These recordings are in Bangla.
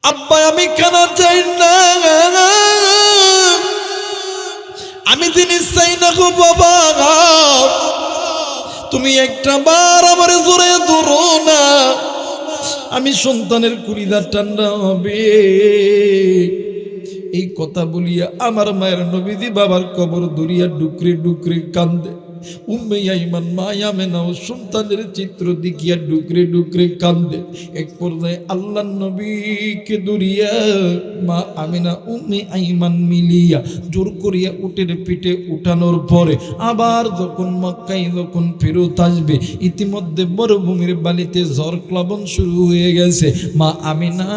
আব্বা আমি খানা চাই না, আমি জিনিস চাই না গো বাবা, তুমি একটা বার আমার জোরে ধরো না, আমি সন্তানের কুড়িদার ঠান্ডা হবে। এই কথা বলিয়া আমার মায়ের নবীজি বাবার কবর ধরিয়া ডুকরে ডুকরে কান্দে। উম্মে আইমান মা আমেনাও সন্তানের চিত্র দেখিয়া ডুকরে ডুকরে কান্দে। এক পর্যায়ে আল্লাহর নবীকে ধরিয়া মা আমেনা উম্মে আইমান মিলিয়া জোর করিয়া উটের পিঠে উঠানোর পরে আবার যখন মক্কায় যখন ফেরত আসবে, ইতিমধ্যে মরুভূমির বালিতে ঝড় প্লাবন শুরু হয়ে গেছে। মা আমেনা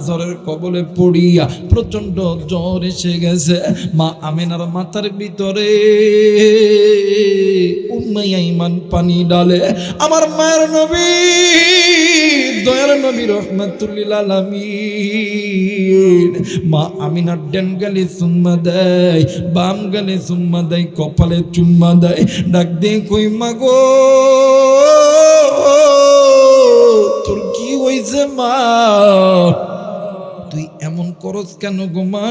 জ্বরের কবলে পড়িয়া প্রচন্ড জ্বর এসে গেছে। মা আমেনার মাথার ভিতরে উম্মে আইমান পানি ডালে। আমার মায়ের নবী দয়ার নবী রহমাতুল্লিল আলামিন মা আমিনার ডান গালে চুম্মা দেয়, বাম গালে চুম্মা দেয়, কপালে চুম্মা দেয়, ডাক দিয়ে কই মা গো তোর কি হইছে মা, তুই এমন করস কেন গো মা,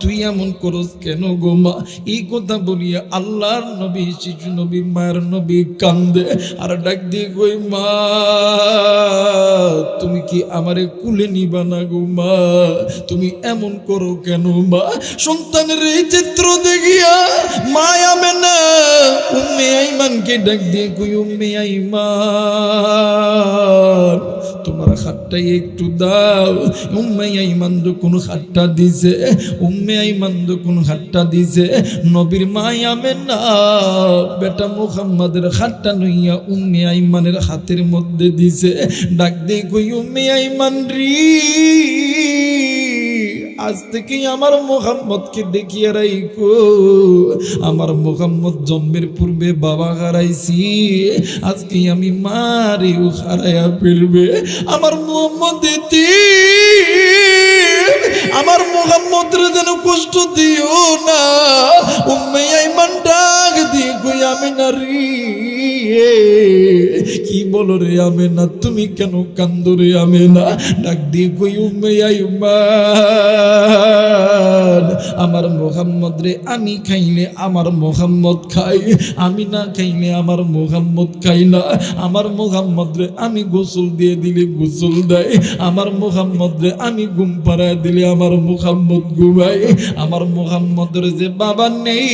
তুই এমন করস কেন গো মা। এই কথা বলিয়া আল্লাহর নবী শিশু নবী মায়ের নবী কান্দে আর ডাক দিয়ে কই মা তুমি কি আমারে কুলে নিবা না গো মা, তুমি এমন করো কেন মা। সন্তানের এই চিত্র দেখিয়া মা আমেনা উম্মে আইমানকে ডাক দিয়ে কই উম্মে আইমান তোমার হাতটা একটু দাও। উম্মে আইমান যখন হাতটা দিছে, উম্মে আইমান যখন হাতটা দিছে, নবীর মা আমেনা বেটা মুহাম্মাদের হাতটা লইয়া উম্মে আইমানের হাতের মধ্যে দিছে। ডাক দিয়ে কই উম্মে আইমান রি আজ থেকে আমার মুহাম্মদকে দেখিয়ে রাখো, আমার মুহাম্মদ জন্মের পূর্বে বাবা হারাইছি, আজকে আমি মারেও হারাইয়া ফেলবে। আমার মুহাম্মদ আমার মুহাম্মদের যেন কষ্ট দিও না। উম্মে আইমান ডাক দিয়ে কই আমেনা রে কি বলো রে আমেনা, তুমি কেন কান্দো রে আমেনা। ডাক দিয়ে কই উম্মে আইমান আমার মুহাম্মদ রে আমি খাইলে আমার মুহাম্মদ খাই, আমি না খাইলে আমার মুহাম্মদ খাই না। আমার মুহাম্মদ রে আমি গোসল দিয়ে দিলে গোসল দেয়, আমার মুহাম্মদ রে আমি ঘুম পাড়ায় দিলে আমার মুহাম্মদ ঘুমায়। আমার মুহাম্মদের যে বাবা নেই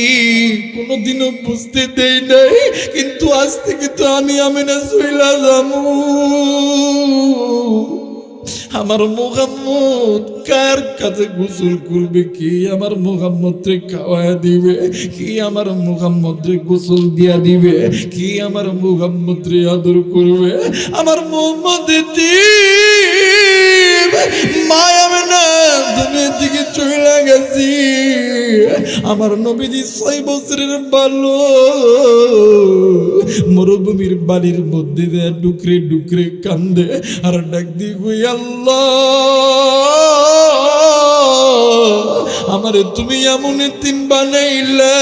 কোনোদিনও বুঝতে দেই নাই, কিন্তু আজ থেকে তো আমি আমেনা চইলা যামু। আমার মুহাম্মদ কার কাছে গোসল করবে, কি আমার মুহাম্মদ রে খাওয়ায়া দিবে, কি আমার মুহাম্মদ রে গোসল দিয়া দিবে, কি আমার মুহাম্মদ রে আদর করবে। আমার মুহাম্মদ মা আমেনা দুনিয়া থেকে চলে গেছি। আমার নবীজি 6 বছরের বালক মরুভূমির বালির মধ্যে ডুকরে ডুকরে কান্দে আর ডাক দিয়ে কই আল্লাহ আমারে তুমি এমন এতিম বানাইলে।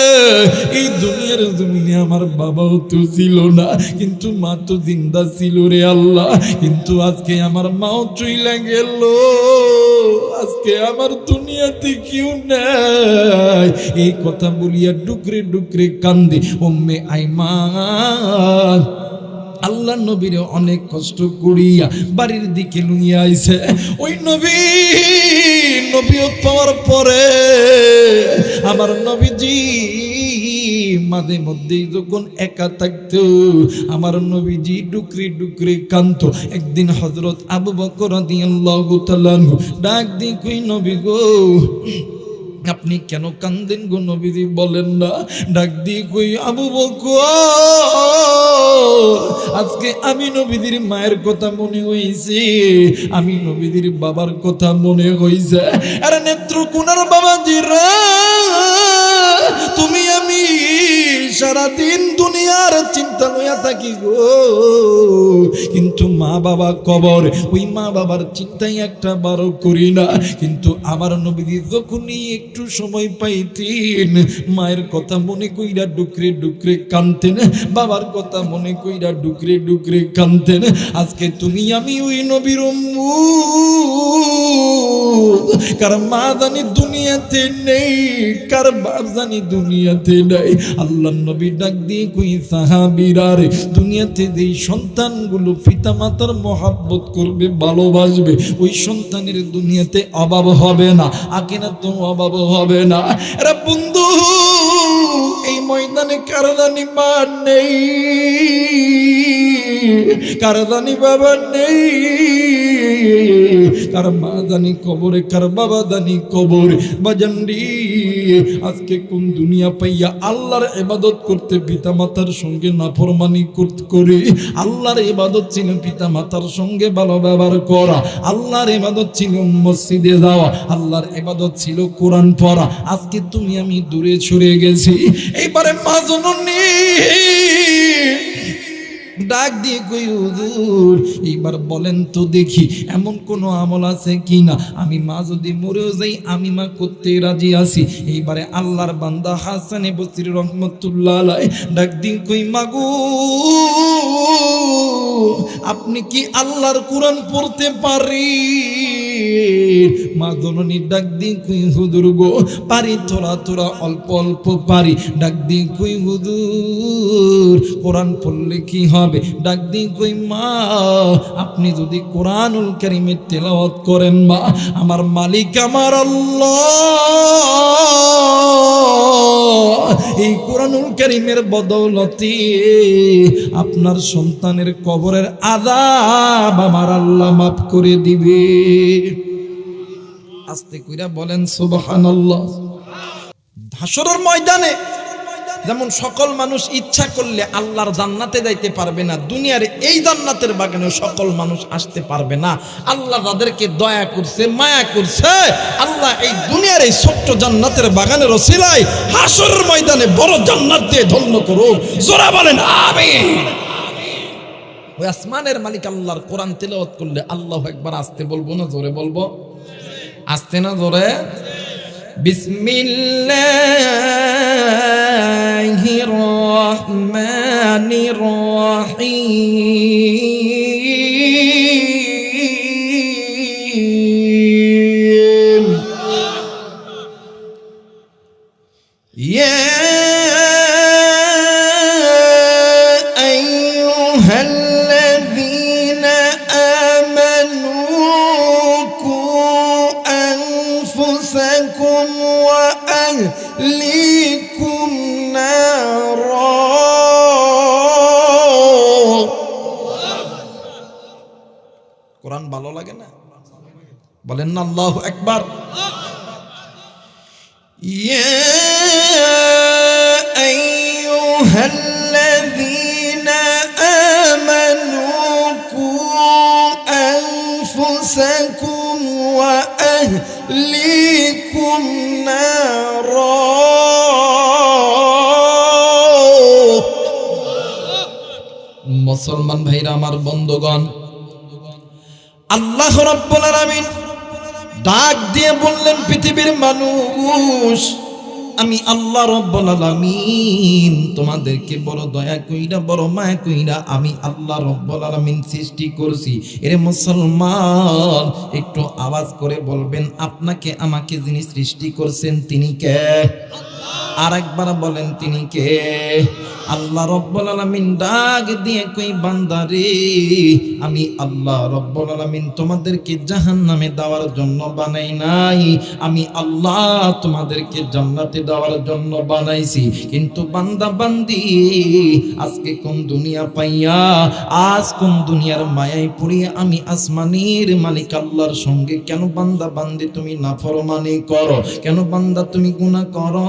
এই দুনিয়ার জমিনে আমার বাবাও তো ছিল না, কিন্তু মা তো জিন্দা ছিল রে আল্লাহ, কিন্তু আজকে আমার মাও চইলা গেল, আজকে আমার দুনিয়াতে কেউ নাই। এই কথা বলিয়া ডুকরে ডুকরে কান্দে উম্মে আইমান আল্লাহ নবীর অনেক কষ্ট করিয়া বাড়ির দিকে লইয়া আইছে। ওই নবী পাওয়ার পরে আমার নবীজি মাঝে মধ্যেই যখন একা থাকতো আমার নবীজি ডুকরি ডুকরি কান্ত। একদিন হযরত আবু বকর রাদিয়াল্লাহু তাআলা ডাক দিয়ে কই নবী গো আপনি কেন কান্দেন গো নবীজি বলেন না। ডাক দিয়ে কই আবু বকর আজকে আমি নবীজির মায়ের কথা মনে হইছে, আমি নবীজির বাবার কথা মনে হইছে। আরে নেত্রকোনার বাবাজিরা তুমি আমি সারাদিন দুনিয়ার চিন্তা লইয়া থাকি গো, কিন্তু মা বাবা কবর, ওই মা বাবার চিন্তাই একটা বারো করি না। কিন্তু আমার নবীজি যখনই একটু সময় পাইতেন মায়ের কথা মনে কইরা ডুকরে ডুকরে কানতেন, বাবার কথা মনে কইরা ডুকরে ডুকরে কানতেন। আজকে তুমি আমি ওই নবীর উম্মত কার মা জানি দুনিয়াতে নেই, কার বাপ জানি দুনিয়াতে নাই। আল্লাহর নবী ডাক দিয়ে কই সাহাবীরা রে, দুনিয়াতে যেই সন্তানগুলো পিতা মাতার মহব্বত করবে, ভালোবাসবে, ওই সন্তানের দুনিয়াতে অভাব হবে না, আখিরাতে অভাব হবে না। এরা বন্ধু, এই ময়দানে কার জানি মা নেই, কার জানি বাবা নেই, কার মা জানি কবরে, কার বাবা জানি কবরে। বাজানডি, আজকে কোন দুনিয়া পাইয়া আল্লাহর ইবাদত করতে পিতা মাতার সঙ্গে নাফরমানি করে। আল্লাহর ইবাদত ছিল পিতা মাতার সঙ্গে ভালো ব্যবহার করা, আল্লাহর ইবাদত ছিল মসজিদে যাওয়া, আল্লাহর ইবাদত ছিল কোরআন পড়া। আজকে তুমি আমি দূরে সরে গেছি। এইবারে মা জননী ডাক দিয়ে কই হুজুর, এইবার বলেন তো দেখি এমন কোন আমল আছে কিনা, আমি মা যদি মরেও যাই আমি মা করতে রাজি আছি। এইবারে আল্লাহর বান্দা হাসান বসরি রহমতুল্লাহ আলাইহি ডাক দিয়ে কই মাগো, আপনি কি আল্লাহর কোরআন পড়তে পারি? মা জননী ডাক দিয়ে কই হুজুর গো, পারি, তোরা তোরা অল্প অল্প পারি। ডাক দিয়ে কই হুজুর, কোরআন পড়লে কি হবে? ডাক দিয়ে কই মা, আপনি যদি কোরআনুল কারীমের তেলাওয়াত করেন মা, আমার মালিক আমার আল্লাহ এই কোরআনুল কারীমের বদৌলতে আপনার সন্তানের কবরের আযাব আমার আল্লাহ মাফ করে দিবে। আস্তে কইরা বলেন সুবহানাল্লাহ। হাসরের ময়দানে যেমন সকল মানুষ ইচ্ছা করলে আল্লাহর জান্নাতে যাইতে পারবে না, দুনিয়ার এই জান্নাতের বাগানে সকল মানুষ আসতে পারবে না। আল্লাহ যাদেরকে দয়া করছে, মায়া করছে, আল্লাহ এই দুনিয়ার এই ছোট্ট জান্নাতের বাগানের ওসিলায় হাসরের ময়দানে বড় জান্নাত দিয়ে ধন্য করুক। জোরে বলেন আমিন। ওই আসমানের মালিক আল্লাহর কোরআন তেলাওয়াত করলে আল্লাহু আকবার আসতে বলবো না জোরে বলবো? আসতে না জোরে? বিসমিল্লাহির রহমানির রহিম। ইয়া আইয়ুহাল্লাযীনা আমানু কু আনফুসাকুম ওয়া আহলিকুম নারা। কোরআন ভালো লাগে না? বলেন না আল্লাহু আকবার। ইয়া আইয়ুহাল্লাযীনা আমানু কু আনফুসাকুম ওয়া আহলিকুম নারা। মুসলমান ভাইরা আমার, বন্ধুগণ, আল্লাহ রাব্বুল আলামিন ডাক দিয়ে বললেন, পৃথিবীর মানুষ, আমি আল্লাহ রাব্বুল আলামিন তোমাদেরকে বড় দয়া কইরা, বড় মায়া কইরা আমি আল্লাহ রাব্বুল আলামিন সৃষ্টি করছি। এরে মুসলমান, একটু আওয়াজ করে বলবেন, আপনাকে আমাকে যিনি সৃষ্টি করছেন তিনি কে? আর একবার বলেন, তিনি কে? আল্লাহ রাব্বুল আলামিন ডাক দিয়ে কই, বান্দারে, আমি আল্লাহ রাব্বুল আলামিন তোমাদেরকে জাহান্নামে দেওয়ার জন্য বানাই নাই, আমি আল্লাহ তোমাদেরকে জান্নাতে দেওয়ার জন্য বানাইছি। কিন্তু বান্দা বান্দি, আজকে কোন দুনিয়া পাইয়া, আজ কোন দুনিয়ার মায়ায় পড়িয়া আমি আসমানের মালিক আল্লাহর সঙ্গে কেন বান্দা বান্দি তুমি নাফরমানি করো? কেন বান্দা তুমি গুনাহ করো?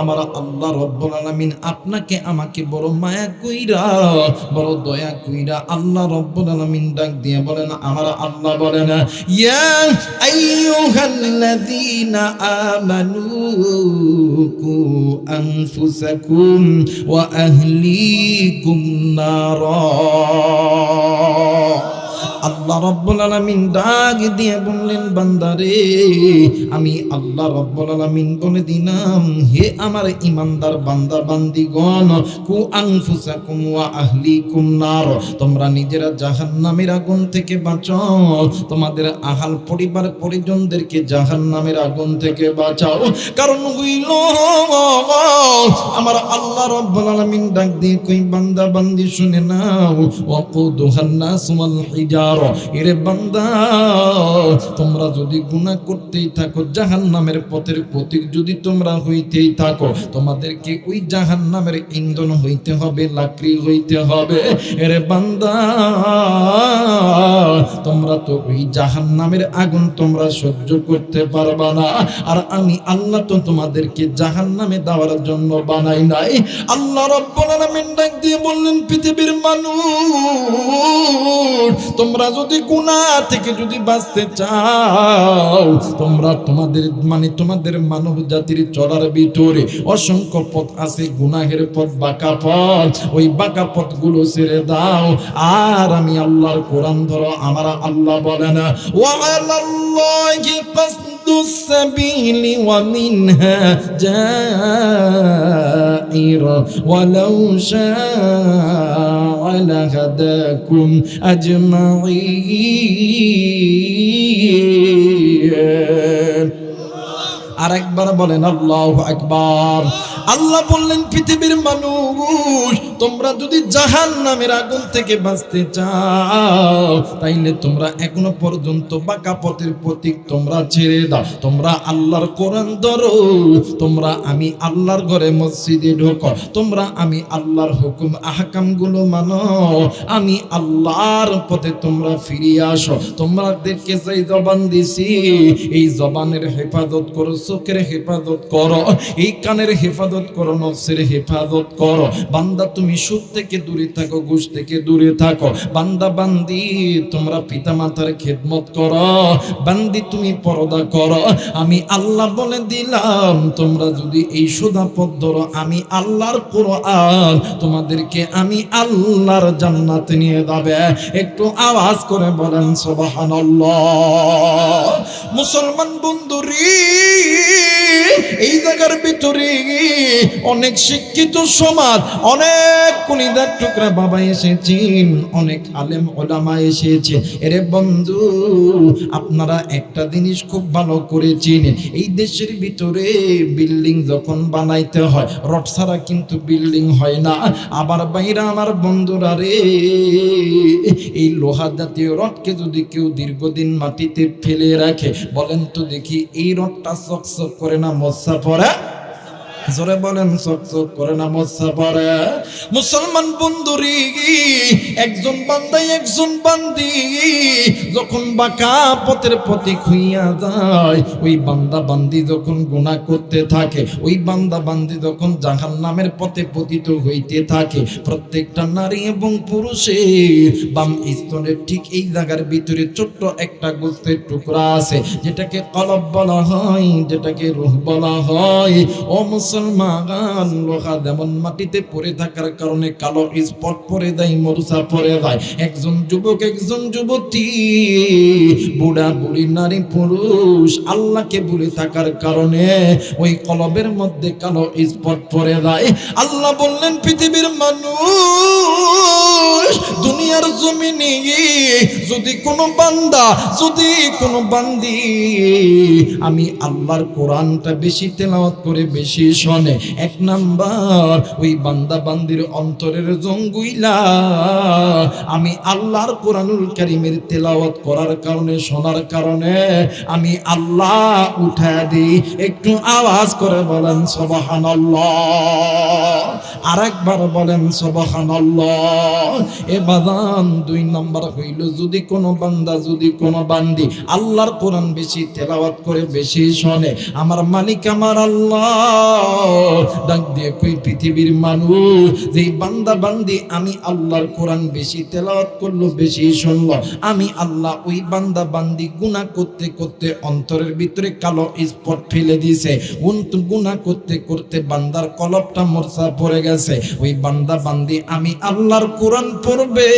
আমার আল্লাহ রাব্বুল আলামিন আপনাকে আমাকে বড় মায়া কইরা, বড় দয়া কইরা আল্লাহ রাব্বুল আলামিন ডাক দিয়ে বলেন, আমার আল্লাহ বলেন, ইয়া আইয়ুহাল্লাযীনা আমানু কু আনফুসাকুম ওয়া আহলিকুম নারা। আল্লাহ আল্লাহ রাব্বুল আলামিন ডাক দিয়ে বললেন, বান্দারে আমি আল্লাহ রাব্বুল আলামিন বলে দিলাম, হে আমার ঈমানদার বান্দা বান্দিগণ, কু আনফুসাকুম ওয়া আহলিকুম নার, তোমরা নিজেরা জাহান্নামের আগুন থেকে বাঁচাও, তোমাদের আহাল পরিবার পরিজনদেরকে জাহান্নামের আগুন থেকে বাঁচাও। কারণ হইল আমার আল্লাহ রাব্বুল আলামিন ডাক দিয়ে কই, বান্দা বান্দি শুনে নাও, ওয়াকুদুহান নাস ওয়াল হিজার, এরে বান্দা তোমরা যদি গুনাহ করতেই থাকো, জাহান্নামের পথের পথিক যদি তোমরা হইতেই থাকো, তোমাদেরকে ওই জাহান্নামের ইন্ধন হইতে হবে, লাকড়ি হইতে হবে। এরে বান্দা তোমরা তো ওই জাহান্নামের আগুন তোমরা সহ্য করতে পারবা না, আর আমি আল্লাহ তো তোমাদেরকে জাহান্নামে দেওয়ার জন্য বানাই নাই। আল্লাহ রাব্বুল আলামিন ডাক দিয়ে বললেন, পৃথিবীর মানুষ তোমরা যদি গুনাহ থেকে যদি বাঁচতে চাও, তোমরা তোমাদের মানব জাতির চলার ভিতরে অসংখ্য পথ আছে, গুনাহের পথ, বাঁকা পথ, ওই বাঁকা পথগুলো ছেড়ে দাও, আর আমি আল্লাহর কোরআন ধরো। আমার আল্লাহ বলেন, ওয়া আলাল্লাহি কাসদুস সাবিলি ওয়া মিনহা জাইর ওয়ালাউ শাআ লাহাদাকুম আজমাইন। আর একবার বলেন আল্লাহু আকবার। আল্লাহ বললেন, পৃথিবীর মানুষ তোমরা যদি জাহান্নামের আগুন থেকে বাঁচতে চাও, তাইলে তোমরা এখনো পর্যন্ত বাঁকা পথের পথিক তোমরা ছেড়ে দাও, তোমরা আল্লাহর কোরআন ধরো, তোমরা আমি আল্লাহর ঘরে মসজিদে ঢোকো, তোমরা আমি আল্লাহর হুকুম আহকাম গুলো মানো, আমি আল্লাহর পথে তোমরা ফিরে আসো। তোমাদেরকে যেই জবান দিছি, এই জবানের হেফাজত করো, চোখের হেফাজত করো, এই কানের হেফাজত করো, নফসের হেফাজত করো। বান্দা তুমি সুদ থেকে দূরে থাকো, ঘুষ থেকে দূরে থাকো। বান্দা বান্দি তোমরা পিতা মাতার খেদমত করো, বান্দি তুমি পর্দা করো। আমি আল্লাহ বলে দিলাম, তোমরা যদি এই সুদা পথ ধরো, আমি আল্লাহর কোরআন তোমাদেরকে আমি আল্লাহর জান্নাতে নিয়ে যাবে। একটু আওয়াজ করে বলেন সুবহানাল্লাহ। মুসলমান বন্ধুরি, এই জায়গার ভিতরে অনেক শিক্ষিত সমাজ, অনেক কলিজার টুকরা বাবা এসেছেন, অনেক আলেম ওলামা এসেছে। এরে বন্ধু, আপনারা একটা জিনিস খুব ভালো করে চিনেন, এই দেশের ভিতরে বিল্ডিং যখন বানাইতে হয়, রড ছাড়া কিন্তু বিল্ডিং হয় না। আবার বাইরা আমার বন্ধুরা রে, এই লোহা জাতীয় রডকে যদি কেউ দীর্ঘদিন মাটিতে ফেলে রাখে, বলেন তো দেখি এই রডটা চকচক করে না মশা পড়ে? জোরে বলেন, চকচক করে না মশা পড়ে? মুসলমান বন্ধুরি, একজন বান্দাই একজন বান্দি যখন বাঁকা পথের পথিক হইয়া যায়, ওই বান্দা বান্দি যখন গুনাহ করতে থাকে, ওই বান্দা বান্দি যখন জাহান্নামের পথে পতিত হইতে থাকে, প্রত্যেকটা নারী এবং পুরুষের বাম স্তনের ঠিক এই জায়গার ভিতরে ছোট্ট একটা গোস্তের টুকরা আছে, যেটাকে কলব বলা হয়, যেটাকে রূহ বলা হয়। ও মুসলমান, লোহা যেমন মাটিতে পড়ে থাকার কারণে কালো স্পট পড়ে যায়, মরুচা পড়ে যায়, একজন যুবক একজন যুবতী, বুড়া বুড়ি, নারী পুরুষ আল্লাহকে ভুলে থাকার কারণে ওই কলবের মধ্যে কালো স্পট পড়ে যায়। আল্লাহ বললেন, পৃথিবীর মানুষ দুনিয়ার জমিনে যদি কোনো বান্দা, যদি কোনো বান্দি আমি আল্লাহর কোরআনটা বেশি তেলাওয়াত করে বেশি শোনে, এক নাম্বার ওই বান্দা বান্দির অন্তরের জঙ্গুইলা আমি আল্লাহর কোরআনুল কারীমের তেলাওয়াত করার কারণে, শোনার কারণে আমি আল্লাহ উঠা দিই। একটু আওয়াজ করে বলেন সুবহানাল্লাহ। আরেকবার বলেন সুবহানাল্লাহ। এ বাদান দুই নাম্বার হইল, যদি কোনো বান্দা, যদি কোনো বান্দি আল্লাহর কোরআন বেশি তেলাওয়াত করে বেশি শোনে, আমার মালিক আমার আল্লাহ ডাক দিয়ে কই পৃথিবীর মানুষ, যে বান্দা বান্দি আমি আল্লাহর কোরআন বেশি তেলাওয়াত করলো, বেশি শুনলো, আমি আল্লাহ ওই বান্দা বান্দি গুনাহ করতে করতে অন্তরের ভিতরে কালো স্পট ফেলে দিয়েছে। গুনাহ করতে করতে বান্দার কলবটা মোরসা পড়ে গেছে। ওই বান্দা বান্দি আমি আল্লাহর কোরআন পড়বে,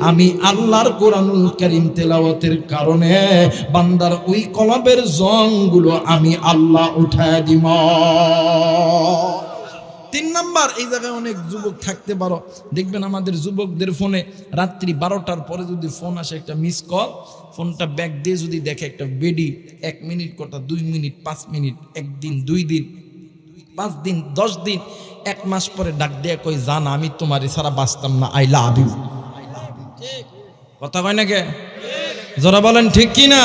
আমি আল্লাহর কোরআনুল কারীম তেলাওয়াতের কারণে বান্দার ওই কলবের জংগুলো আমি আল্লাহ উঠায় দিব। 3 নাম্বার, এই জায়গায় অনেক যুবক থাকতে পারো, দেখবেন আমাদের যুবকদের ফোনে রাত্রি 12টার পরে যদি ফোন আসে, একটা মিস কল, ফোনটা ব্যাক দিয়ে যদি দেখে একটা বেডি 1 মিনিট কথা, 2 মিনিট, 5 মিনিট, 1 দিন, 2 দিন, 5 দিন, 10 দিন, 1 মাস পরে ডাক দিয়ে কই জান আমি তোমারে ছাড়া বাঁচতাম না, আই লাভ ইউ। কথা কয় না কে? যারা বলেন ঠিক কি না?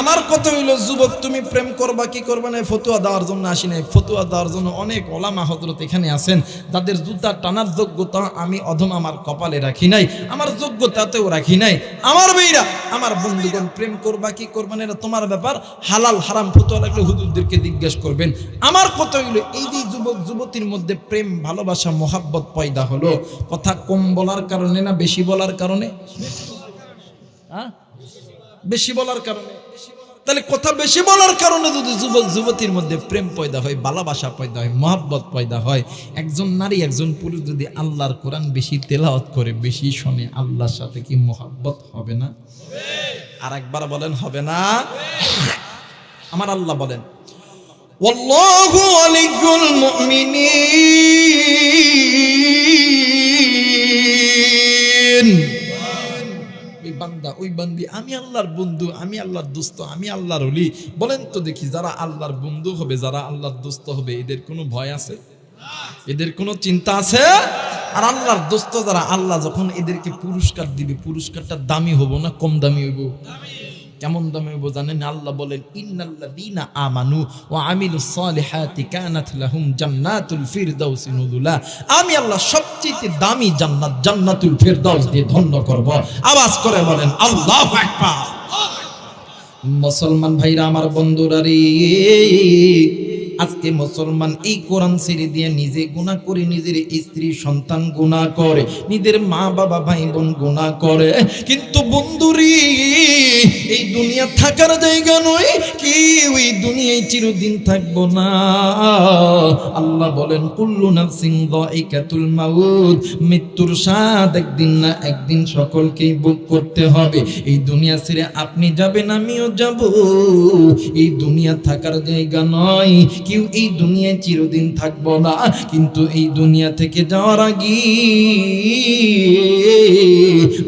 আমার কথা হইল, যুবক তুমি প্রেম করবা কি করবা না ফতুয়া দেওয়ার জন্য আসি নাই। ফতুয়া দেওয়ার জন্য অনেক ওলামা হযরত এখানে আছেন, যাদের জুতা টানার যোগ্যতা আমি অধম আমার কপালে রাখি নাই, আমার যোগ্যতাতেও রাখি নাই। আমার ভাইরা, আমার বন্ধুগণ, প্রেম করবা কি করবা না এটা তোমার ব্যাপার। হালাল হারাম ফতুয়া লাগলে হুজুরদেরকে জিজ্ঞেস করবেন। আমার কথা হইল, এই যে যুবক যুবতীর মধ্যে প্রেম ভালোবাসা মহাব্বত পয়দা হলো, কথা কম বলার কারণে না বেশি বলার কারণে? বেশি বলার কারণে। তাহলে কথা বেশি বলার কারণে যদি যুবক যুবতীর মধ্যে প্রেম পয়দা হয়, ভালোবাসা পয়দা হয়, মহব্বত পয়দা হয়, একজন নারী একজন পুরুষ যদি আল্লাহর কোরআন বেশি তেলাওয়াত করে, বেশি শোনে, আল্লাহর সাথে কি মহব্বত হবে না? আর একবার বলেন, হবে না? আমার আল্লাহ বলেন, ওয়াল্লাহু ওয়ালিয়ুল মুমিনিন। ওই বান্দা ওই বান্দি আমি আল্লাহর বন্ধু, আমি আল্লাহর দোস্ত, আমি আল্লাহর ওলি। বলেন তো দেখি, যারা আল্লাহর বন্ধু হবে, যারা আল্লাহর দোস্ত হবে, এদের কোনো ভয় আছে? এদের কোনো চিন্তা আছে? আর আল্লাহর দোস্ত যারা, আল্লাহ যখন এদেরকে পুরস্কার দিবে, পুরস্কারটা দামি হবো না কম দামি হইব? কেমন দামি হইব জানেন? আল্লাহ বলেন, ইন্নাল্লাযীনা আমানু ওয়া আমিলুস সালিহাতি কানাত লাহুম জান্নাতুল ফিরদাউসি নুজুলা। আমি আল্লাহ সবচেয়ে দামি জান্নাত, জান্নাতুল ফিরদাউস দিয়ে ধন্য করব। আওয়াজ করে বলেন আল্লাহু আকবার। মুসলমান ভাইরা আমার, বন্ধুরা রে, আজকে মুসলমান এই কোরআন ছেড়ে দিয়ে নিজে গুনাহ করে, নিজের স্ত্রী সন্তান গুনাহ করে, নিজের মা বাবা ভাই বোন গুনাহ করে। কিন্তু বন্ধুরি, এই দুনিয়া থাকার জায়গা নয়, কি ওই দুনিয়ায় চিরদিন থাকবো না। আল্লাহ বলেন, কুল্লু নাফসিন যায়িকাতুল মাউত, মৃত্যুর স্বাদ একদিন না একদিন সকলকেই ভোগ করতে হবে। এই দুনিয়া ছেড়ে আপনি যাবেন, আমিও যাব। এই দুনিয়া থাকার জায়গা নয়, কেউ এই দুনিয়ায় চিরদিন থাকবো না। কিন্তু এই দুনিয়া থেকে যাওয়ার আগে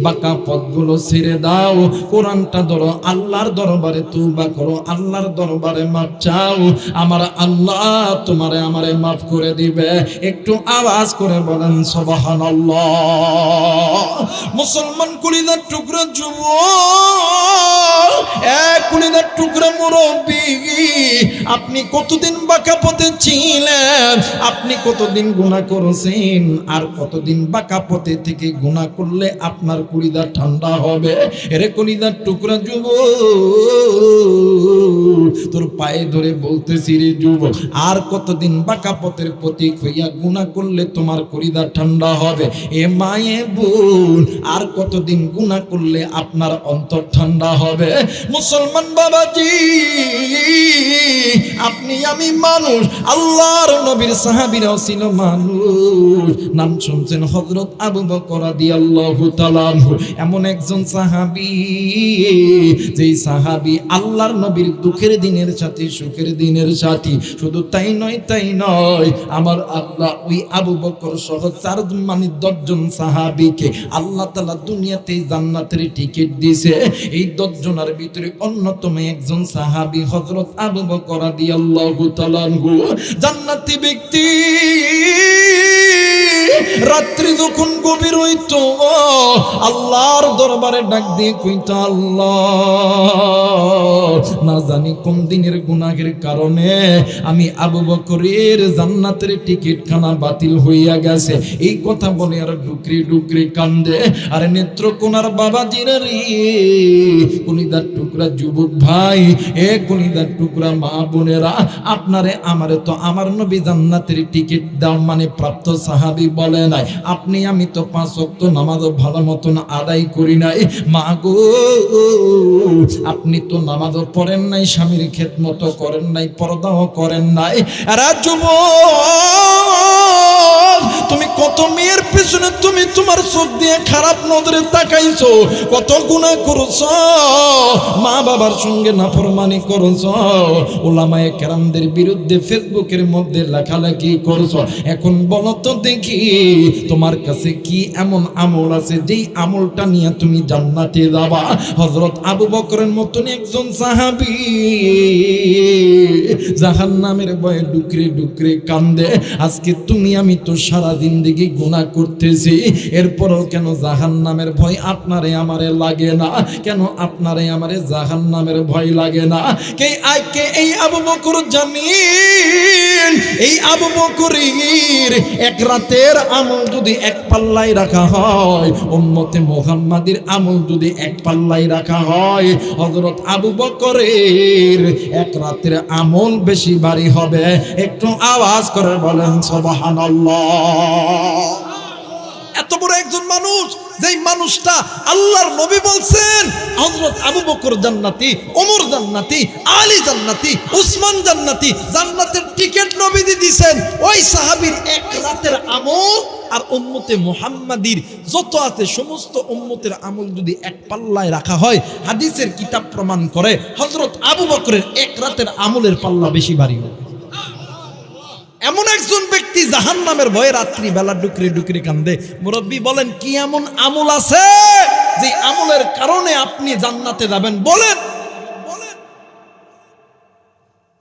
বাঁকা পথগুলো ছেড়ে দাও, কোরআনটা ধরো, আল্লাহর দরবারে তওবা করো, আল্লাহর দরবারে মাফ চাও। আমার আল্লাহ তোমারে আমারে মাফ করে দিবে। একটু আওয়াজ করে বলেন সুবহানাল্লাহ। মুসলমান কলিজার টুকরা যুবক, এক কলিজার টুকরা মুরব্বি, আপনি কতদিন বাঁকা পথে ছিলেন? আপনি কতদিন গুনাহ করেছেন? আর কতদিন বাঁকা পথে থেকে গুনাহ করলে আপনার কলিজা ঠান্ডা হবে? এরে কলিজার টুকরা যুবক, তোর পায়ে ধরে বলতেছি রে যুবক, আর কতদিন বাঁকা পথের প্রতীক হইয়া গুনাহ করলে তোমার কলিজা ঠান্ডা হবে? এ মায়ে বোন, আর কতদিন গুনাহ করলে আপনার অন্তর ঠান্ডা হবে? মুসলমান বাবাজি, আপনি আমি মানুষ, আল্লাহর নবীর সাহাবীরাও ছিল মানুষ। নাম শুনছেন হযরত আবু বকর রাদিয়াল্লাহু তাআলা আনহু, এমন একজন সাহাবী, যেই সাহাবী আল্লাহর নবীর দুঃখের দিনের সাথে সুখের দিনের সাথী। শুধু তাই নয়, তাই নয়, আমার আল্লাহ ওই আবু বকর সহ 10 জন সাহাবীকে আল্লাহ তাআলা দুনিয়াতে জান্নাতের টিকিট দিয়েছে। এই 10 জনের ভিতরে অন্যতম একজন সাহাবী হযরত আবু বকর রাদিয়াল্লাহু তাআলা আনহু, জান্নাতি ব্যক্তি। রাত্রি যখন গভীর হইতো, আল্লাহর দরবারে ডাক দিয়ে কইতো, আল্লাহ না জানি কোন দিনের গুনাহের কারণে আমি আবু বকরের জান্নাতের টিকিট খানা বাতিল হইয়া গেছে। এই কথা বলে আর ডুকরি ডুকরি কান্দে। আর নেত্রকোনার বাবাজিরা রে, কলিজার টুকরা যুবক ভাই, এ কলিজার টুকরা মা বোনেরা, আপনারে আমারে তো আমার নবী জান্নাতের টিকিট দাও মানে প্রাপ্ত সাহাবী বলে নাই। আপনি আমি তো 5 ওয়াক্ত নামাজও ভালো মতন আদায় করি নাই। মা গো, আপনি তো নামাজও পড়েন নাই, স্বামীর খেদমত করেন নাই, পর্দাও করেন নাই। এরা যুবক, তুমি কত মেয়ের পেছনে তুমি তোমার চোখ দিয়ে খারাপ নজরে তাকাইছো, কত গুনাহ করছো, মা বাবার সঙ্গে নাফরমানি করছো, উলামায়ে কেরামদের বিরুদ্ধে ফেসবুকের মধ্যে লেখালেখি করছো। এখন বলো তো দেখি, তোমার কাছে কি এমন আমল আছে যেই আমলটা নিয়ে তুমি জান্নাতে যাবা? হযরত আবু বকরের মতন একজন সাহাবী জাহান্নামের ভয়ে ডুকরে ডুকরে কান্দে। আজকে তুমি আমি তো সারা জিন্দেগি গুনাহ করতেছি, এরপরও কেন জাহান্নামের ভয় আপনারে আমারে লাগে না? কেন আপনারে আমারে জাহান্নামের ভয় লাগে না? এই আবু বকর জানেন, এই আবু বকরের এক রাতের আমল যদি এক পাল্লায় রাখা হয়, উম্মতে মুহাম্মাদের আমল যদি এক পাল্লায় রাখা হয়, হযরত আবু বকরের এক রাতের আমল বেশি ভারী হবে। একটু আওয়াজ করে বলেন সুবহানাল্লাহ। এত বড় একজন মানুষ, যেই মানুষটা আল্লাহর নবী বলছেন হযরত আবু বকর জান্নাতি, ওমর জান্নাতি, আলী জান্নাতি, উসমান জান্নাতি, জান্নাতের টিকিট নবীজি দিবেন। ওই সাহাবীর এক রাতের আমল আর উম্মতে মুহাম্মাদির যত আছে সমস্ত উম্মতের আমল যদি এক পাল্লায় রাখা হয়, হাদিসের কিতাব প্রমাণ করে হযরত আবু বকরের এক রাতের আমলের পাল্লা বেশি ভারী হবে। এমন একজন ব্যক্তি জাহান্নামের ভয়ে রাত্রি বেলা ডুকরি ডুকরি কান্দে। মুরব্বী বলেন, কি এমন আমল আছে যে আমলের কারণে আপনি জান্নাতে যাবেন? বলেন,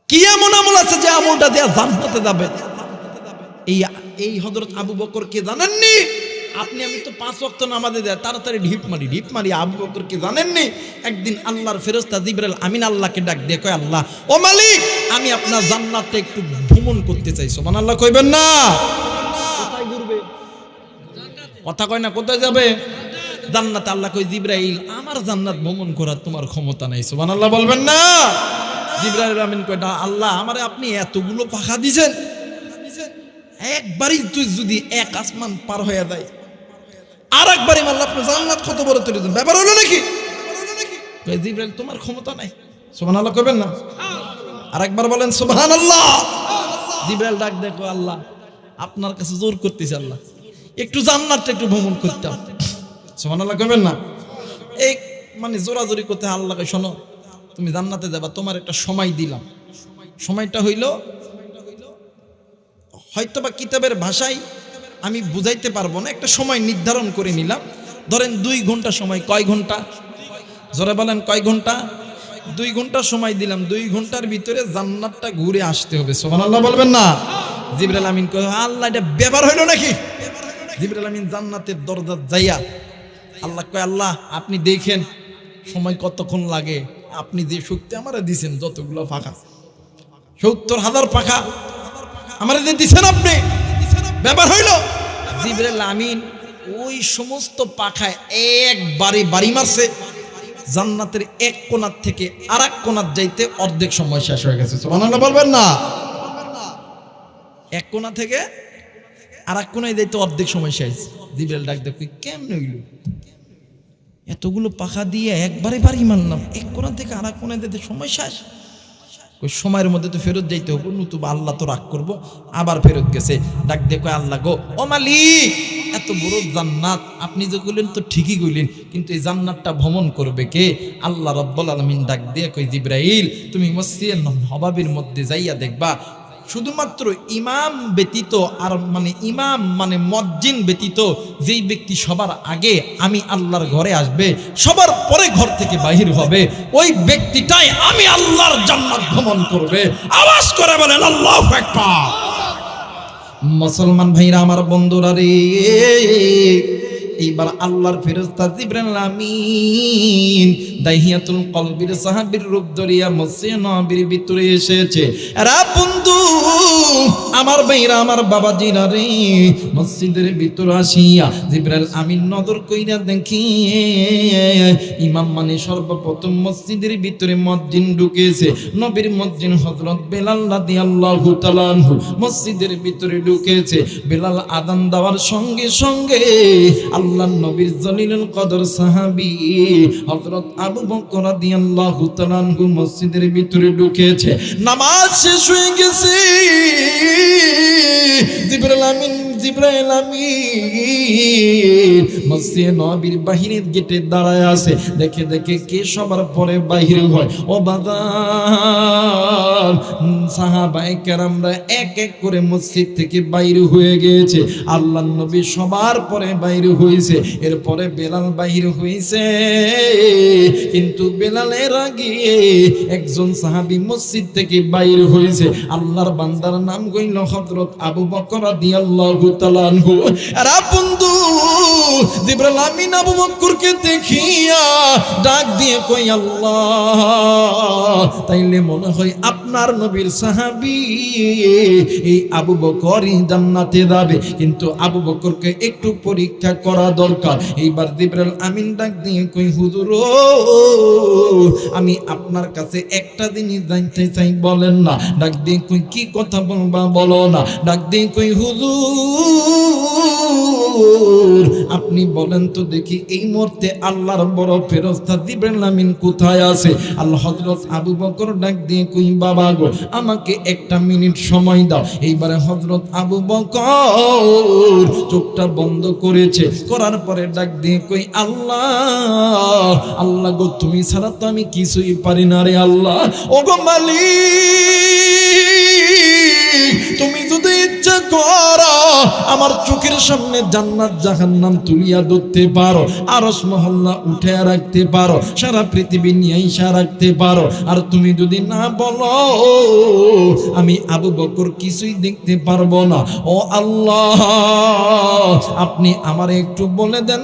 কি এমন আমল আছে যে আমলটা দিয়ে জান্নাতে যাবেন? এই হযরত আবু বকরকে জানেননি? আপনি আমি তো 5 ওয়াক্ত নামাজে যায় তাড়াতাড়ি ঢিপ মারি। আবু বকরকে জানেননি? একদিন আল্লাহর ফেরেশতা জিবরাইল আমিন আল্লাহকে ডাক দিয়ে কয়, আল্লাহ ও মালিক, আমি আপনার জান্নাতে একটু ভ্রমণ করতে চাই। সুবহানাল্লাহ কইবেন না? কোথায় ঘুরবে? কথা কয় না, কোথায় যাবে? জান্নাতে। আল্লাহ কই, জিবরাইল, আমার জান্নাত ভ্রমণ করার তোমার ক্ষমতা নাই। সুবহানাল্লাহ বলবেন না? জিবরাইল আমিন কয়, আল্লাহ আমারে আপনি এতগুলো পাখা দিয়েছেন, একবারই তুই যদি এক আসমান পার হয়ে যায়, আর একবারই আল্লাহ আপনার জান্নাত কত বড় তৈরি ব্যাপার হলো নাকি? জিবরাইল, তোমার ক্ষমতা নাই। সুবহানাল্লাহ কইবেন না? আরেকবার বলেন সুবহানাল্লাহ। জিবরাইল ডাক দেখো, আল্লাহ আপনার কাছে জোর করতেছে, আল্লাহ একটু জান্নাতটা একটু ভ্রমণ করতাম। সুবহানাল্লাহ কইবেন না? এই মানে জোরাজোরি করতে আল্লাহ কই, শোনো তুমি জান্নাতে যাবা, তোমার একটা সময় দিলাম। সময়টা হইল হয়তোবা কিতাবের ভাষায় আমি বুঝাইতে পারবো না, একটা সময় নির্ধারণ করে নিলাম। ধরেন 2 ঘন্টা সময়। কয় ঘন্টা? জোরে বলেন, কয় ঘন্টা? 2 ঘন্টা সময় দিলাম। 2 ঘন্টার ভিতরে জান্নাতটা ঘুরে আসতে হবে। সুবহানাল্লাহ বলবেন না? জিবরাইল আমিন কয়, আল্লাহ এটা ব্যাপার হইল নাকি? জিবরাইল আমিন জান্নাতের দরজা যাইয়া আল্লাহ কয়, আল্লাহ আপনি দেখেন সময় কতক্ষণ লাগে। আপনি যে শক্তি আমারে দিয়েছেন, যতগুলো পাখা 70,000 পাখা আমারে যে দিয়েছেন আপনি, ব্যাপার হইল। জিবরাইল আমিন ওই সমস্ত পাখায় একবারে বাড়ি মারছে। জান্নাতের এক কোণার থেকে আরেক কোণার যাইতে অর্ধেক সময় শেষ হয়ে গেছে। সুবহানাল্লাহ বলবেন না? এক কোণা থেকে আরেক কোণায় যাইতে অর্ধেক সময় শেষ। জিবরাইল ডাক দেখি, কেমনে হইল? এতগুলো পাখা দিয়ে একবারে বাড়ি মারলাম, এক কোণা থেকে আরেক কোণায় যাইতে সময় শেষ। সময়ের মধ্যে তো ফেরত যাইতে হবে, নতুবা আল্লাহ তো রাগ করবো। আবার ফেরত গেছে। ডাক দেখো, আল্লাহ গো, ও মালিক, এত বড় জান্নাত আপনি যে কইলেন তো ঠিকই কইলেন, কিন্তু এই জান্নাতটা ভ্রমণ করবে কে? আল্লাহ রাব্বুল আলামিন ডাক দিয়ে কই, জিবরাইল তুমি মসজিদে নববীর মধ্যে যাইয়া দেখবা, শুধুমাত্র ইমাম ব্যতীত, আর মানে ইমাম মানে মুয়াজ্জিন ব্যতীত যেই ব্যক্তি সবার আগে আমি আল্লাহর ঘরে আসবে, সবার পরে ঘর থেকে বাহির হবে, ওই ব্যক্তিটাই আমি আল্লাহর জান্নাত ভ্রমণ করবে। আওয়াজ করে বলেন আল্লাহু আকবার। মুসলমান ভাইরা আমার, বন্ধুরা রে, এইবার আল্লাহর ফেরেশতা জিবরাইল আমিন দাহিয়াতুল কলবির সাহাবীর রূপ ধরিয়া মসজিদে নববীর ভিতরে এসেছে। এরা বন্ধু আমার ভাইরা, আমার বাবাজিরা রে, মসজিদের ভিতরে আসিয়া জিবরাইল আমিন নজর কইরা দেখি ইমাম মানে সর্বপ্রথম মসজিদের ভিতরে মুয়াজ্জিন ঢুকেছে। নবীর মুয়াজ্জিন হযরত বেলাল রাদিয়াল্লাহু তাআলা আনহু মসজিদের ভিতরে ঢুকেছে। বেলাল আযান দেওয়ার সঙ্গে সঙ্গে আল্লাহর নবীর জলিলুল কদর সাহাবী হযরত আবু বকর রাদিয়াল্লাহু তাআলা আনহু মসজিদের ভিতরে ঢুকেছে। নামাজ শেষ হয়ে গেছে। জিবরাইল আমিন মসজিদে নববীর বাহিরের গেটে দাঁড়ায় আছে। দেখে দেখে কে সবার পরে বাহির হয়। ও বাজার সাহাবায়ে কেরামরা এক এক করে মসজিদ থেকে বাইর হয়ে গিয়েছে। আল্লাহর নবী সবার পরে বাইর হয়েছে। এরপরে বেলাল বাইর হয়েছে, কিন্তু বেলালের আগে একজন সাহাবী মসজিদ থেকে বাইর হয়েছে। আল্লাহর বান্দার নাম কইল হযরত আবু বকর রাদিয়াল্লাহু তাআলা আনহু। আরে বন্ধু জিবরাইল আমিন আবু বকরকে দেখিয়া ডাক দিয়ে কই আল্লাহ, তাইলে মনে হয় আপনার নবীর সাহাবী এই আবু বকরই জান্নাতে যাবে, কিন্তু আবু বকরকে একটু পরীক্ষা করা দরকার। এইবার জিবরাইল আমিন ডাক দিয়ে কই হুজুর আমি আপনার কাছে একটা জিনিস জানতে চাই, বলেন না। ডাক দিয়ে কই কি কথা বলবা বলো না। ডাক দিয়ে কই হুজুর আপনি বলেন তো দেখি এই মুহূর্তে আল্লাহর বড় ফেরেশতা জিবরাইল আমিন কোথায় আছে? আল্লাহ হযরত আবু বকর ডাক দিয়ে কই বাবা গো আমাকে একটা মিনিট সময় দাও। এইবারে হযরত আবু বকর চোখটা বন্ধ করেছে, করার পরে ডাক দিয়ে কই আল্লাহ, আল্লাহ গো তুমি ছাড়া তো আমি কিছুই পারি না রে আল্লাহ। ও গো মালিক তুমি যদি ইচ্ছা করো আমার চোখের সামনে জান্নাত জাহান্নাম তুলিয়া ধরতে পারো, আরশ মহল্লা উঠে রাখতে পারো, সারা পৃথিবী নিয়ে আইসা রাখতে পারো। আর তুমি যদি না বলো আমি আবু বকর কিছুই দেখতে পারবো না। ও আল্লাহ আপনি আমারে একটু বলে দেন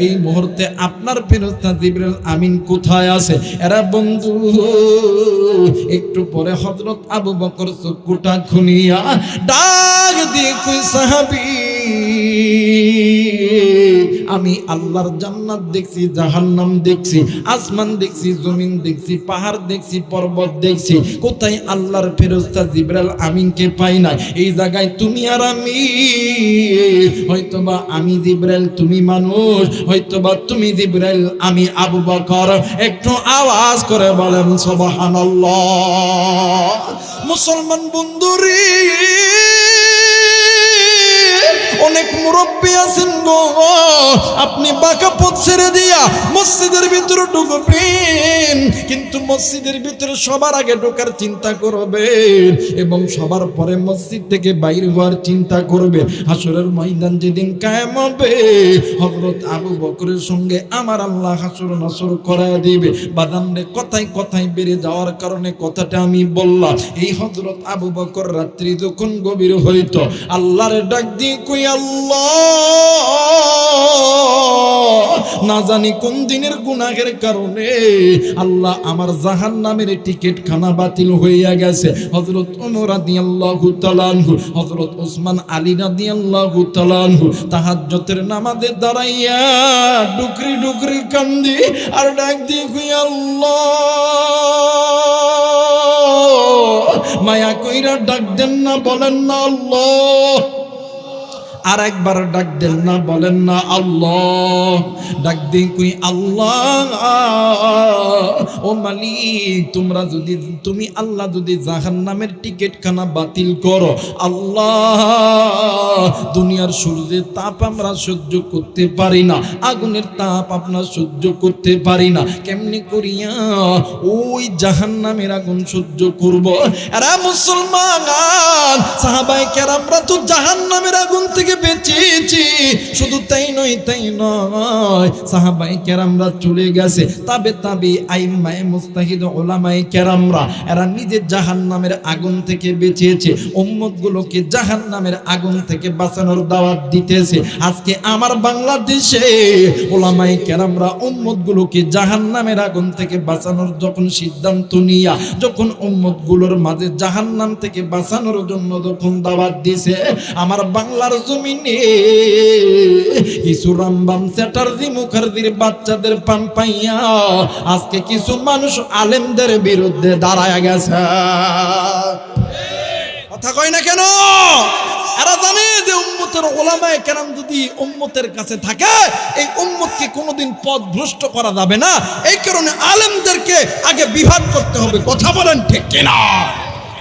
এই মুহূর্তে আপনার ফেরেশতা জিবরাইল আমিন কোথায় আছে? এরা বন্ধু একটু পরে হযরত আবু বকর চক্ষুটা খুলিয়া ডাক দিয়ে কই সাহাবী আমি আল্লাহর জান্নাত দেখছি, জাহান্নাম দেখছি, আসমান দেখছি, জমিন দেখছি, পাহাড় দেখছি, পর্বত দেখছি, কোথায় আল্লাহর ফেরেশতা জিবরাইল আমিনকে পাই না। এই জায়গায় তুমি আর আমি, হয়তোবা আমি জিবরাইল তুমি মানুষ, হয়তোবা তুমি জিবরাইল আমি আবু বকর। একটু আওয়াজ করে বলেন সুবহানাল্লাহ। মুসলমান বন্ধুরে অনেক মুরব্বী আছেন গো, আপনি বাঁকা পথ ছেড়ে দিয়া মসজিদের ভিতরে ঢুকবেন, কিন্তু মসজিদের ভিতরে সবার আগে ঢোকার চিন্তা করবেন এবং সবার পরে মসজিদ থেকে বাইরে হওয়ার চিন্তা করবেন। হাসরের ময়দান যেদিন কায়েম হবে হযরত আবু বকরের সঙ্গে আমার আল্লাহ হাসর নাসর করায় দিবে। বাদামরে কথায় কথায় বেড়ে যাওয়ার কারণে কথাটা আমি বললাম। এই হযরত আবু বকর রাত্রি যখন গভীর হইত আল্লাহরে ডাক দিয়ে কই আল্লাহ না জানি কোন দিনের গুনাহের কারণে আল্লাহ আমার জাহান্নামের টিকিট খানা বাতিল হইয়া গেছে। হযরত ওমর রাদিয়াল্লাহু তাআলা আনহু, হযরত ওসমান আলী রাদিয়াল্লাহু তাআলা আনহু তাহাজ্জুদের নামাজে দাঁড়াইয়া ডুকরি ডুকরি কান্দি আর ডাক দিয়ে কই আল্লাহ, মায়া কইরা ডাক দেন না, বলেন না আল্লাহ। আর একবার ডাক দেন না, বলেন না আল্লাহ। ডাক দিন কই আল্লাহ, ও মালিক তুমি আল্লাহ যদি জাহান্নামের টিকিট খানা বাতিল করো আল্লাহ, দুনিয়ার সূর্যের তাপ আমরা সহ্য করতে পারি না, আগুনের তাপ আমরা সহ্য করতে পারি না, কেমনি করিয়া ওই জাহান্নামের আগুন সহ্য করব? আরে মুসলমান সাহাবায়ে কেরামরা তো জাহান্নামের আগুন থেকে থেকে বেঁচেছি। শুধু তাই নয় সাহাবায়ে কেরামরা চলে গেছে, তাবে আইম্মায়ে মুজতাহিদ উলামায়ে কেরামরা এরা নিজে জাহান্নামের আগুন থেকে বেঁচেছে, উম্মতগুলোকে জাহান্নামের আগুন থেকে বাঁচানোর দাওয়াত দিতেছে। আজকে আমার বাংলাদেশে উলামায়ে কেরামরা উম্মতগুলোকে জাহান্নামের আগুন থেকে বাঁচানোর যখন সিদ্ধান্ত নিয়া, যখন উম্মতগুলোর মাঝে জাহান্নাম থেকে বাঁচানোর জন্য যখন দাওয়াত দিছে, আমার বাংলার জমিনে কিছু রামবাম চ্যাটার্জি মুখার্জির বাচ্চাদের পান পাইয়া আজকে কিছু মানুষ আলেমদের বিরুদ্ধে দাঁড়ায় গেছে। কথা কয় না কেন? এরা জানে যে উম্মতের উলামায়ে কেরাম যদি উম্মতের কাছে থাকে, এই উম্মতকে কোনোদিন পথ ভ্রষ্ট করা যাবে না। এই কারণে আলেমদেরকে আগে বিভাগ করতে হবে। কথা বলেন ঠিক কিনা?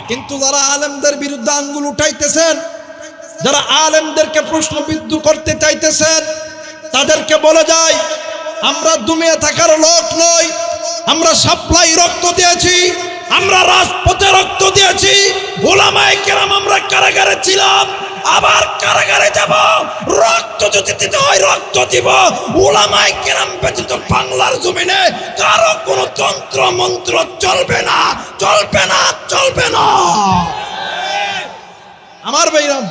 কিন্তু যারা আলেমদের বিরুদ্ধে আঙ্গুল উঠাইতেছেন, যারা আলেমদেরকে প্রশ্নবিদ্ধ করতে চাইতেছেন, তাদেরকে বলে যায় আমরা দুনিয়া থাকার লোক নই, আমরা সাপ্লাই রক্ত দিয়েছি, আমরা রাজপথে রক্ত দিয়েছি, উলামায়ে কেরাম আমরা কারাগারে ছিলাম, আবার কারাগারে যাব, রক্ত যদি দিতে হয় রক্ত দিব। উলামায়ে কেরাম ব্যতীত বাংলার জমিনে কারো কোনো তন্ত্র মন্ত্র চলবে না, চলবে না, চলবে না। আমার ভাইরাম,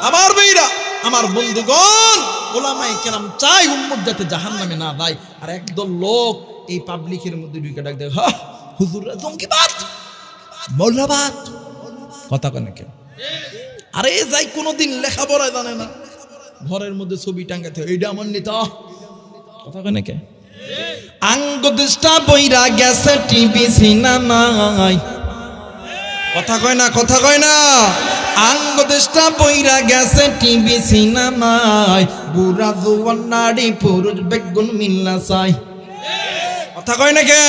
আমার ভাইরা, আমার বন্ধুগণ, উলামায়ে কেরাম চাই উম্মত যাতে জাহান্নামে না যায়। আর একদল লোক এই পাবলিকের মধ্যে ঢুকে ডাক দেয়, হ্যাঁ হুজুররা জঙ্গিবাদ, মৌলবাদ। কথা কেন কেন? আরে যাই কোনোদিন লেখাপড়া জানে না, ঘরের মধ্যে ছবি টাঙ্গাতে, এইটা আমার নেতা। কথা কেন কে? আঙ্গদেশটা বইরা গেছে টিভি সিনেমায়। কথা কয় না, কথা কয় না। আঙ্গদেশটা বইরা গেছে টিভি সিনেমায়, বুড়া জোয়ান নারী পুরুষ বেগুন মিল্লা চাই। কথা কয় না কে?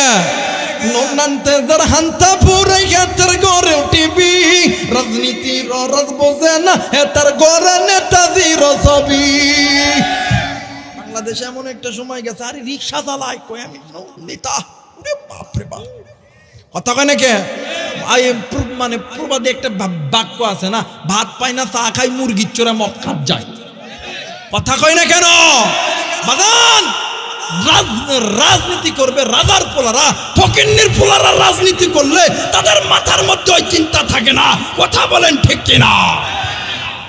নন্নান্তের হান্তা পুরাই হেতার গড়ে টিভি, রাজনীতির রস বোঝে না হেতার গড়ে নেতাজির ছবি। বাংলাদেশে এমন একটা সময় গেছে, আরে রিক্সা চালায় কয় আমি নেতা। বাপরে বাপ, কথা কয় না কে? মানে প্রবাদে একটা বাক্য আছে না, ভাত পায় না চা খাই, মুরগির চোরা মদ খাত যায়। কথা কয় না কেন? বাদান রাজনীতি করবে রাজার পোলারা, ফকিন্নির পোলারা রাজনীতি করলে তাদের মাথার মধ্যে ওই চিন্তা থাকে না। কথা বলেন ঠিক কিনা?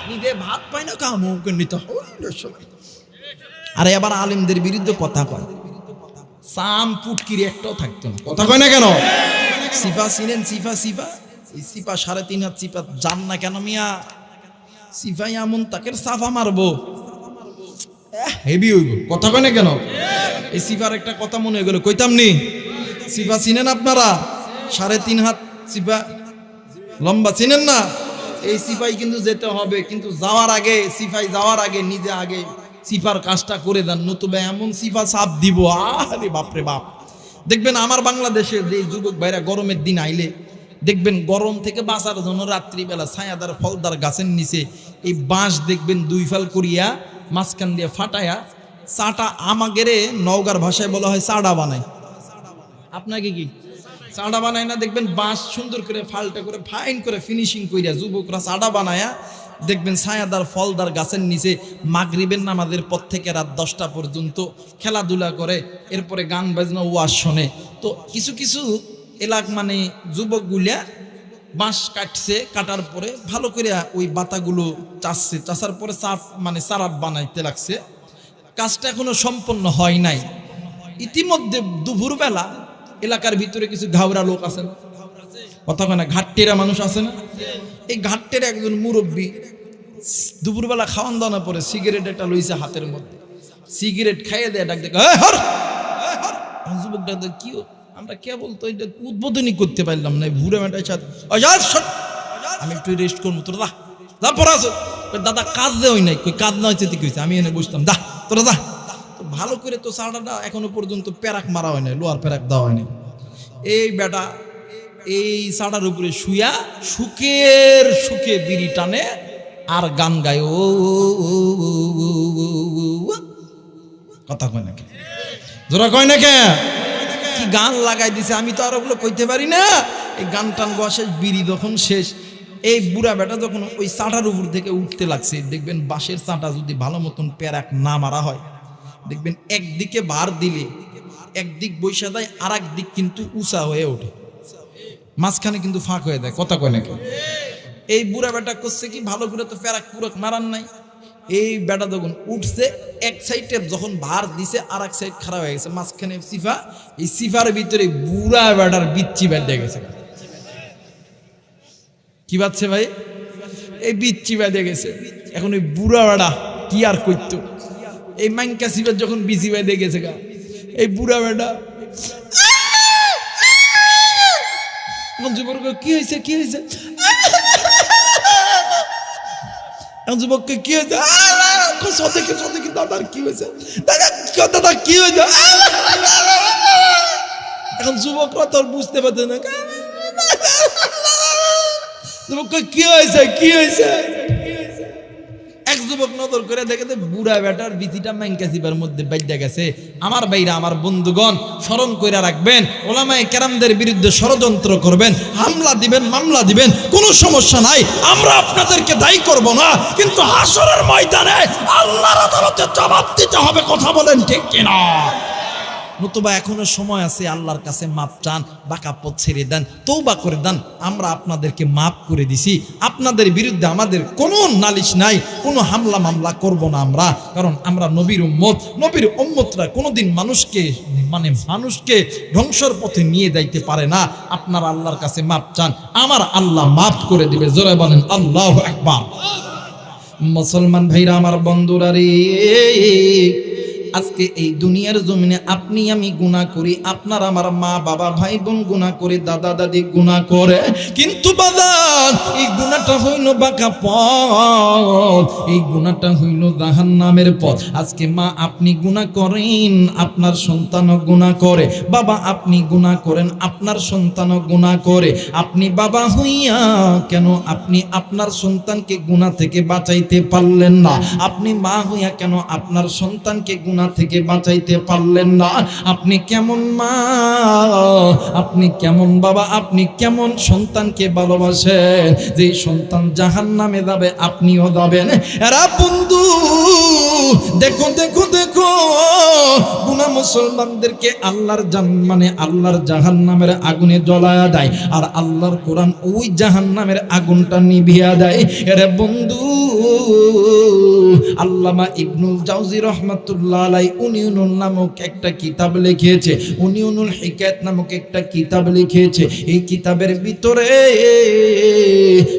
নিজে ভাত পায় না কাম নিতে। আরে আবার আলেমদের বিরুদ্ধে কথা কয়, সাম পুটকিরি একটাও থাকতো না। কথা কয় না কেন? সিফা চিনেন? সিফা এই সিফা 3.5 হাত সিফা জান না কেন মিয়া? সিফাই এমন তাকে সাফা মারবো, হেভি হইব। কথা কয় না কেন? এই সিফার একটা কথা মনে হয়ে গেল, কইতাম নি। সিফা চিনেন আপনারা? 3.5 হাত সিফা লম্বা, চিনেন না? এই সিফাই কিন্তু যেতে হবে, কিন্তু যাওয়ার আগে, সিফাই যাওয়ার আগে নিজে আগে সিফার কাজটা করে দেন, নতুবা এমন সিফা চাপ দিব, আরে বাপরে বাপ। দেখবেন আমার বাংলাদেশে যে যুবক ভাইরা গরমের দিন আইলে দেখবেন গরম থেকে বাঁচার জন্য রাত্রিবেলা ছায়াদার ফলদার গাছের নিচে এই বাঁশ দেখবেন 2 ফাল করিয়া মাঝখান দিয়ে ফাটায়া চাটা, আমাগেরে নওগাঁর ভাষায় বলা হয় চাড়া বানায়। আপনাকে কি চাড়া বানায় না? দেখবেন বাঁশ সুন্দর করে ফালটা করে ফাইন করে ফিনিশিং করিয়া যুবকরা চাড়া বানায়া দেখবেন ছায়াদার ফলদার গাছের নিচে মাগরিবের নামাজের পর থেকে রাত 10টা পর্যন্ত খেলাধুলা করে, এরপরে গান বাজনা ওয়াজ শোনে। তো কিছু কিছু মানে যুবকগুলা বাঁশ কাটছে, কাটার পরে ভালো করে ওই বাতাগুলো চাষছে, চাষার পরে চারাপ বানাইতে লাগছে। কাজটা এখনো সম্পন্ন হয় নাই। ইতিমধ্যে দুপুরবেলা এলাকার ভিতরে কিছু ঘাওড়া লোক আছে না, কথা কয় না, ঘাটটেরা মানুষ আছে না, এই ঘাটটের একজন মুরব্বী দুপুরবেলা খাওয়ান দাওয়ানোর পরে সিগারেট একটা লইছে হাতের মধ্যে, সিগারেট খাইয়ে দেয়, ডাক দেখ যুবক ডাক দেখ, কি আমরা কেবল তো এটা উদ্বোধনই করতে পারলাম না, ভুড়ে মেটাই সাথে আমি একটু রেস্ট করবো, তোর দা পড়া আছে দাদা, কাজ দেওয়াই নাই, কই কাজ না হয়েছে কইছে, আমি এনে বসতাম, দা তোরা দা। তো ভালো করে তো চাড়াটা এখনো পর্যন্ত প্যারাক মারা হয় নাই, লোহার প্যারাক দেওয়া হয়নি। এই বেটা এই চাড়ার উপরে শুয়া সুখে বিড়ি টানে আর গান গায়, ও কথা কয় না কে? জোরা কয় না কে? কি গান লাগাই দিছে, আমি তো আর ওগুলো কইতে পারি না। এই গান টান গোয়া শেষ, বিড়ি যখন শেষ, এই বুড়া বেটা যখন ওই চাটার উপর থেকে উঠতে লাগছে, দেখবেন বাঁশের চাটা যদি ভালো মতন প্যারাক না মারা হয়, দেখবেন একদিকে ভার দিলে একদিক বৈশা দেয়, আর একদিক কিন্তু উঁচা হয়ে ওঠে, মাঝখানে কিন্তু ফাঁক হয়ে দেয়। কথা কয় না কে? এই বুড়া বেটা করছে কি, ভালো করে তো প্যারাক পুরাক মারান নাই। এই বেটা যখন উঠছে, এক সাইডে যখন ভার দিছে আর এক সাইড খারাপ হয়ে গেছে, মাঝখানে সিফা, এই সিফার ভিতরে বুড়া বেটার বিচ্ছি বেঁধে গেছে। কি বাচ্ছে ভাই? এই বিচ্ছি বেঁধে গেছে। এখন ওই বুড়া বেটা কি আর করতো, এই মাইনকা সিফার যখন বিচি বেঁধে গেছে গা, এই বুড়া বেটা যুবক কি হয়েছে, কি হয়েছে, যুবককে কি হয়েছে, দেখি দাদার কি হয়েছে, দাদা কি হয়েছে। এখন যুবকরা তোর বুঝতে পারছে না, যুবককে কি হয়েছে, কি হয়েছে। এক যুবক নজর করে দেখে বুড়া বেটার বিচিটা ম্যাংকাসিবার মধ্যে বাইদ্যা গেছে। আমার ভাইরা, আমার বন্ধুগণ, স্মরণ করে রাখবেন, ওলামায়ে কেরামদের বিরুদ্ধে ষড়যন্ত্র করবেন, হামলা দিবেন, মামলা দিবেন, কোনো সমস্যা নাই, আমরা আপনাদেরকে দায়ী করব না, কিন্তু হাসরের ময়দানে আল্লাহর আদালতে জবাব দিতে হবে। কথা বলেন ঠিক কিনা? নতুবা এখনো সময় আছে, আল্লাহর কাছে মাপ চান, বাঁকা পথ ছেড়ে দেন, তওবা করে দেন। আমরা আপনাদেরকে মাপ করে দিছি, আপনাদের বিরুদ্ধে আমাদের কোনো নালিশ নাই, কোনো হামলা মামলা করব না আমরা, কারণ আমরা নবীর উম্মত। নবীর উম্মতরা কোনোদিন মানুষকে ধ্বংসর পথে নিয়ে যাইতে পারে না। আপনারা আল্লাহর কাছে মাপ চান, আমার আল্লাহ মাপ করে দিবে। জোরে বলেন আল্লাহু আকবার। মুসলমান ভাইরা, আমার বন্ধুরা রে, আজকে এই দুনিয়ার জমিনে আপনি আমি গুনাহ করি, আপনার আমার মা বাবা ভাই বোন গুনাহ করে, দাদা দাদি গুনাহ করে, কিন্তু বাজান এই গুনাহটা হইল বাঁকা পথ, এই গুনাহটা হইল জাহান্নামের পথ। আজকে মা আপনি গুনাহ করেন, আপনার সন্তানও গুনাহ করে, বাবা আপনি গুনাহ করেন, আপনার সন্তানও গুনাহ করে। আপনি বাবা হইয়া কেন আপনি আপনার সন্তানকে গুনাহ থেকে বাঁচাইতে পারলেন না? আপনি মা হইয়া কেন আপনার সন্তানকে গুনাহ থেকে বাঁচাইতে পারলেন না? আপনি কেমন মা, আপনি কেমন বাবা, আপনি কেমন সন্তানকে ভালোবাসেন, যে সন্তান জাহান্নামে যাবে আপনিও যাবেন। এরা বন্ধু দেখো দেখো দেখো, গুনাহ মুসলমানদেরকে আল্লাহর আল্লাহর জাহান্নামের আগুনে জ্বলায়া দেয়, আর আল্লাহর কোরআন ওই জাহান্নামের আগুনটা নিভিয়া দেয়। এরা বন্ধু, আল্লামা ইবনুল জাওজি রাহমাতুল্লাহ আলাইহি উনিউনুল নামক একটা কিতাব লিখেছে, উনিউনুল হিকায়াত নামক একটা কিতাব লিখেছে। এই কিতাবের ভিতরে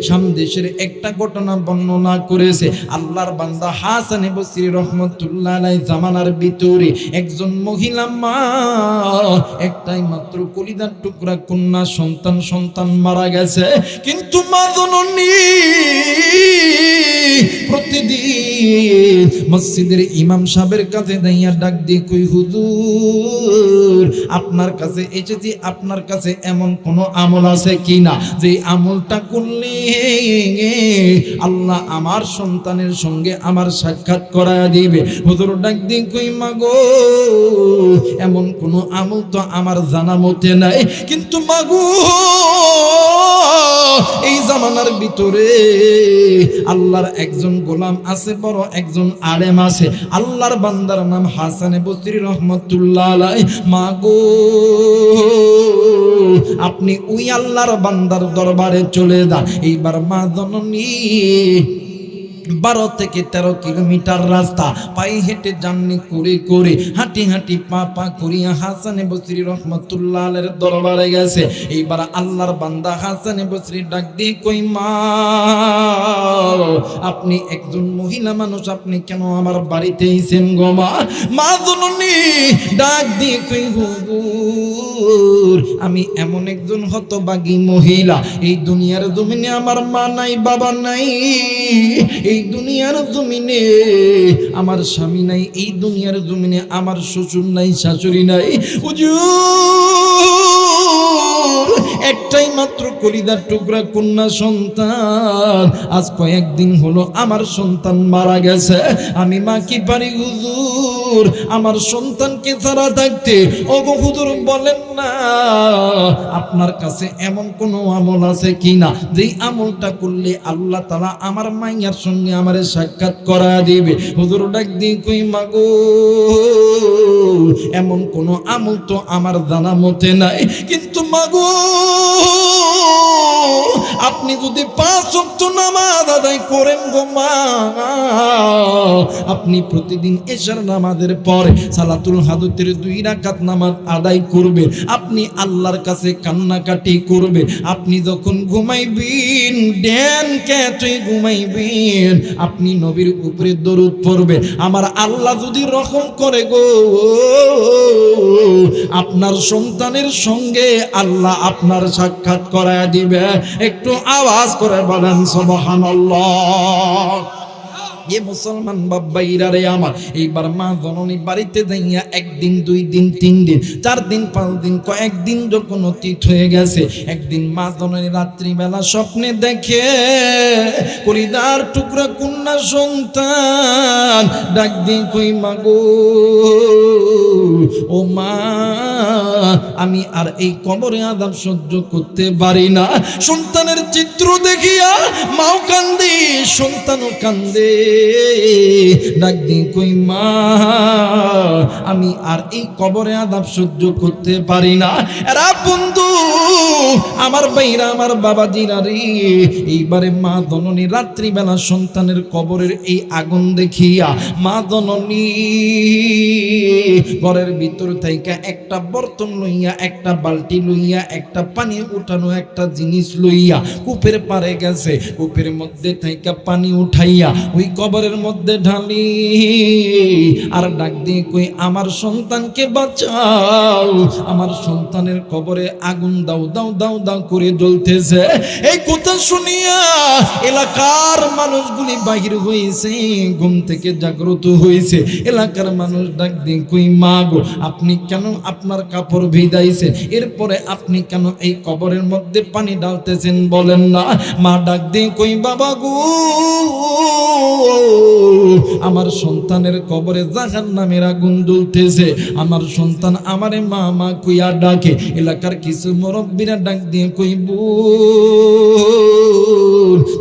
সামদেশের একটা ঘটনা বর্ণনা করেছে। আল্লাহর বান্দা হাসান বসরি রাহমাতুল্লাহ আলাইহি জামানার ভিতরে একজন মহিলা মা, একটাই মাত্র কলিজার টুকরা কন্যা সন্তান মারা গেছে, কিন্তু মা জননী প্রতিদিন মসজিদের ইমাম সাহেবের কাছে দাইয়া ডাক দিয়ে কই, হুজুর আপনার কাছে এসেছি, আপনার কাছে এমন কোন আমল আছে কিনা যে আমলটা করলে আল্লাহ আমার সন্তানের সঙ্গে আমার সাক্ষাৎ করায়া দিবে। হুজুর ডাক দিয়ে কই, মাগো এমন কোন আমল তো আমার জানা মতে নাই, কিন্তু মাগো এই জামানার ভিতরে আল্লাহর একজন গোলাম আছে, বড় একজন আলেম আছে, আল্লাহর বান্দার নাম হাসান বসরি রাহমাতুল্লাহ আলাইহি। মাগো আপনি ওই আল্লাহর বান্দার দরবারে চলে যান। এইবার মা জননী 12 থেকে 13 কিলোমিটার রাস্তা পায়ে হেঁটে জার্নি করে করে হাঁটি হাঁটি পা করিয়া হাসান বসরি রাহমাতুল্লাহ আলাইহির দরবারে গেছে। এইবার আল্লাহর বান্দা হাসান বসরি ডাক দিয়ে কই, মা আপনি একজন মহিলা মানুষ, আপনি কেন আমার বাড়িতে এসেছেন গো মা? মা জননী ডাক দিয়ে কই, হুজুর আমি এমন একজন হতভাগী মহিলা, এই দুনিয়ার জমিনে আমার মা নাই, বাবা নাই, এই দুনিয়ার জমিনে আমার স্বামী নাই, এই দুনিয়ার জমিনে আমার শ্বশুর নাই, শাশুড়ি নাই। হুজুর একটাই মাত্র কলিজার টুকরা কন্যা সন্তান, আজ কয়েকদিন হলো আমার সন্তান মারা গেছে। আমি মা কি পারি হুজুর আমার সন্তানকে ছাড়া থাকতে? ওগো হুজুর বলেন না, আপনার কাছে এমন কোন আমল আছে কিনা যেই আমলটা করলে আল্লাহ তাআলা আমার মাইয়ার সঙ্গে আমারে সাক্ষাৎ করা দিবে? হুজুর ডাক দিয়ে কই মাগো, এমন কোন আমল তো আমার জানা মতে নাই, কিন্তু মাগো আপনি যদি 5 ওয়াক্ত নামাজ আদায় করেন গো মা, আপনি প্রতিদিন এশার নামাজের পরে সালাতুল হাজতের 2 রাকাত নামাজ আদায় করবেন, আপনি আল্লাহর কাছে কান্নাকাটি করবেন, আপনি যখন ঘুমাইবেন ড্যান কেটে ঘুমাইবেন, আপনি নবীর উপরে দরুদ পড়বেন, আমার আল্লাহ যদি রহম করে গো আপনার সন্তানের সঙ্গে আল্লাহ আপনার সাক্ষাৎ করায় দিবে। একটু আওয়াজ করে বলেন সুবহানাল্লাহ। এ মুসলমান বাবাইরা রে আমার, এইবার মা জননী বাড়িতে যাইয়া 1 দিন 2 দিন 3 দিন 4 দিন 5 দিন কয়েকদিন যখন অতীত হয়ে গেছে, একদিন মা জননী রাত্রিবেলা স্বপ্নে দেখে কলিজার টুকরা কন্যা সন্তান, ডাক দিয়ে কই মাগো ও মা, আমি আর এই কবরে আযাব সহ্য করতে পারি না। সন্তানের চিত্র দেখিয়া মাও কান্দে, সন্তানও কান্দে, ডাক দিয়ে কই মা, আমি আর এই কবরে আযাব সহ্য করতে পারি না। এরা বন্ধু আমার ভাইরা, আমার বাবাজিরা রে, এইবারে মা জননী রাত্রিবেলা সন্তানের কবরের এই আগুন দেখিয়া মা জননী ঘরের ভিতর থেকে একটা বর্তন লইয়া, একটা বালতি লইয়া, একটা পানি উঠানো একটা জিনিস লইয়া কূপের পারে গেছে, কূপের মধ্যে থেকে পানি উঠাইয়া ওই কবরের মধ্যে ঢালি আর ডাক দিয়ে কই আমার সন্তানকে বাঁচাও, আমার সন্তানের কবরে আগুন দাও দাও দাও দাও করে জ্বলতেছে। এই কথা শুনিয়া এলাকার মানুষগুলি বাহির হয়েছে, ঘুম থেকে জাগ্রত হয়েছে। এলাকার মানুষ ডাক দিয়ে কই মা গো, আপনি কেন আপনার কাপড় ভিজাইছে, এরপরে আপনি কেন এই কবরের মধ্যে পানি ঢালতেছেন বলেন না? মা ডাক দিয়ে কই বাবা গো, আমার সন্তানের কবরে জাহান্নামের আগুন জ্বলতেছে, আমার সন্তান আমারে মা মা কইয়া ডাকে। এলাকার কিছু মুরব্বিরা ডাক দিয়ে কইব,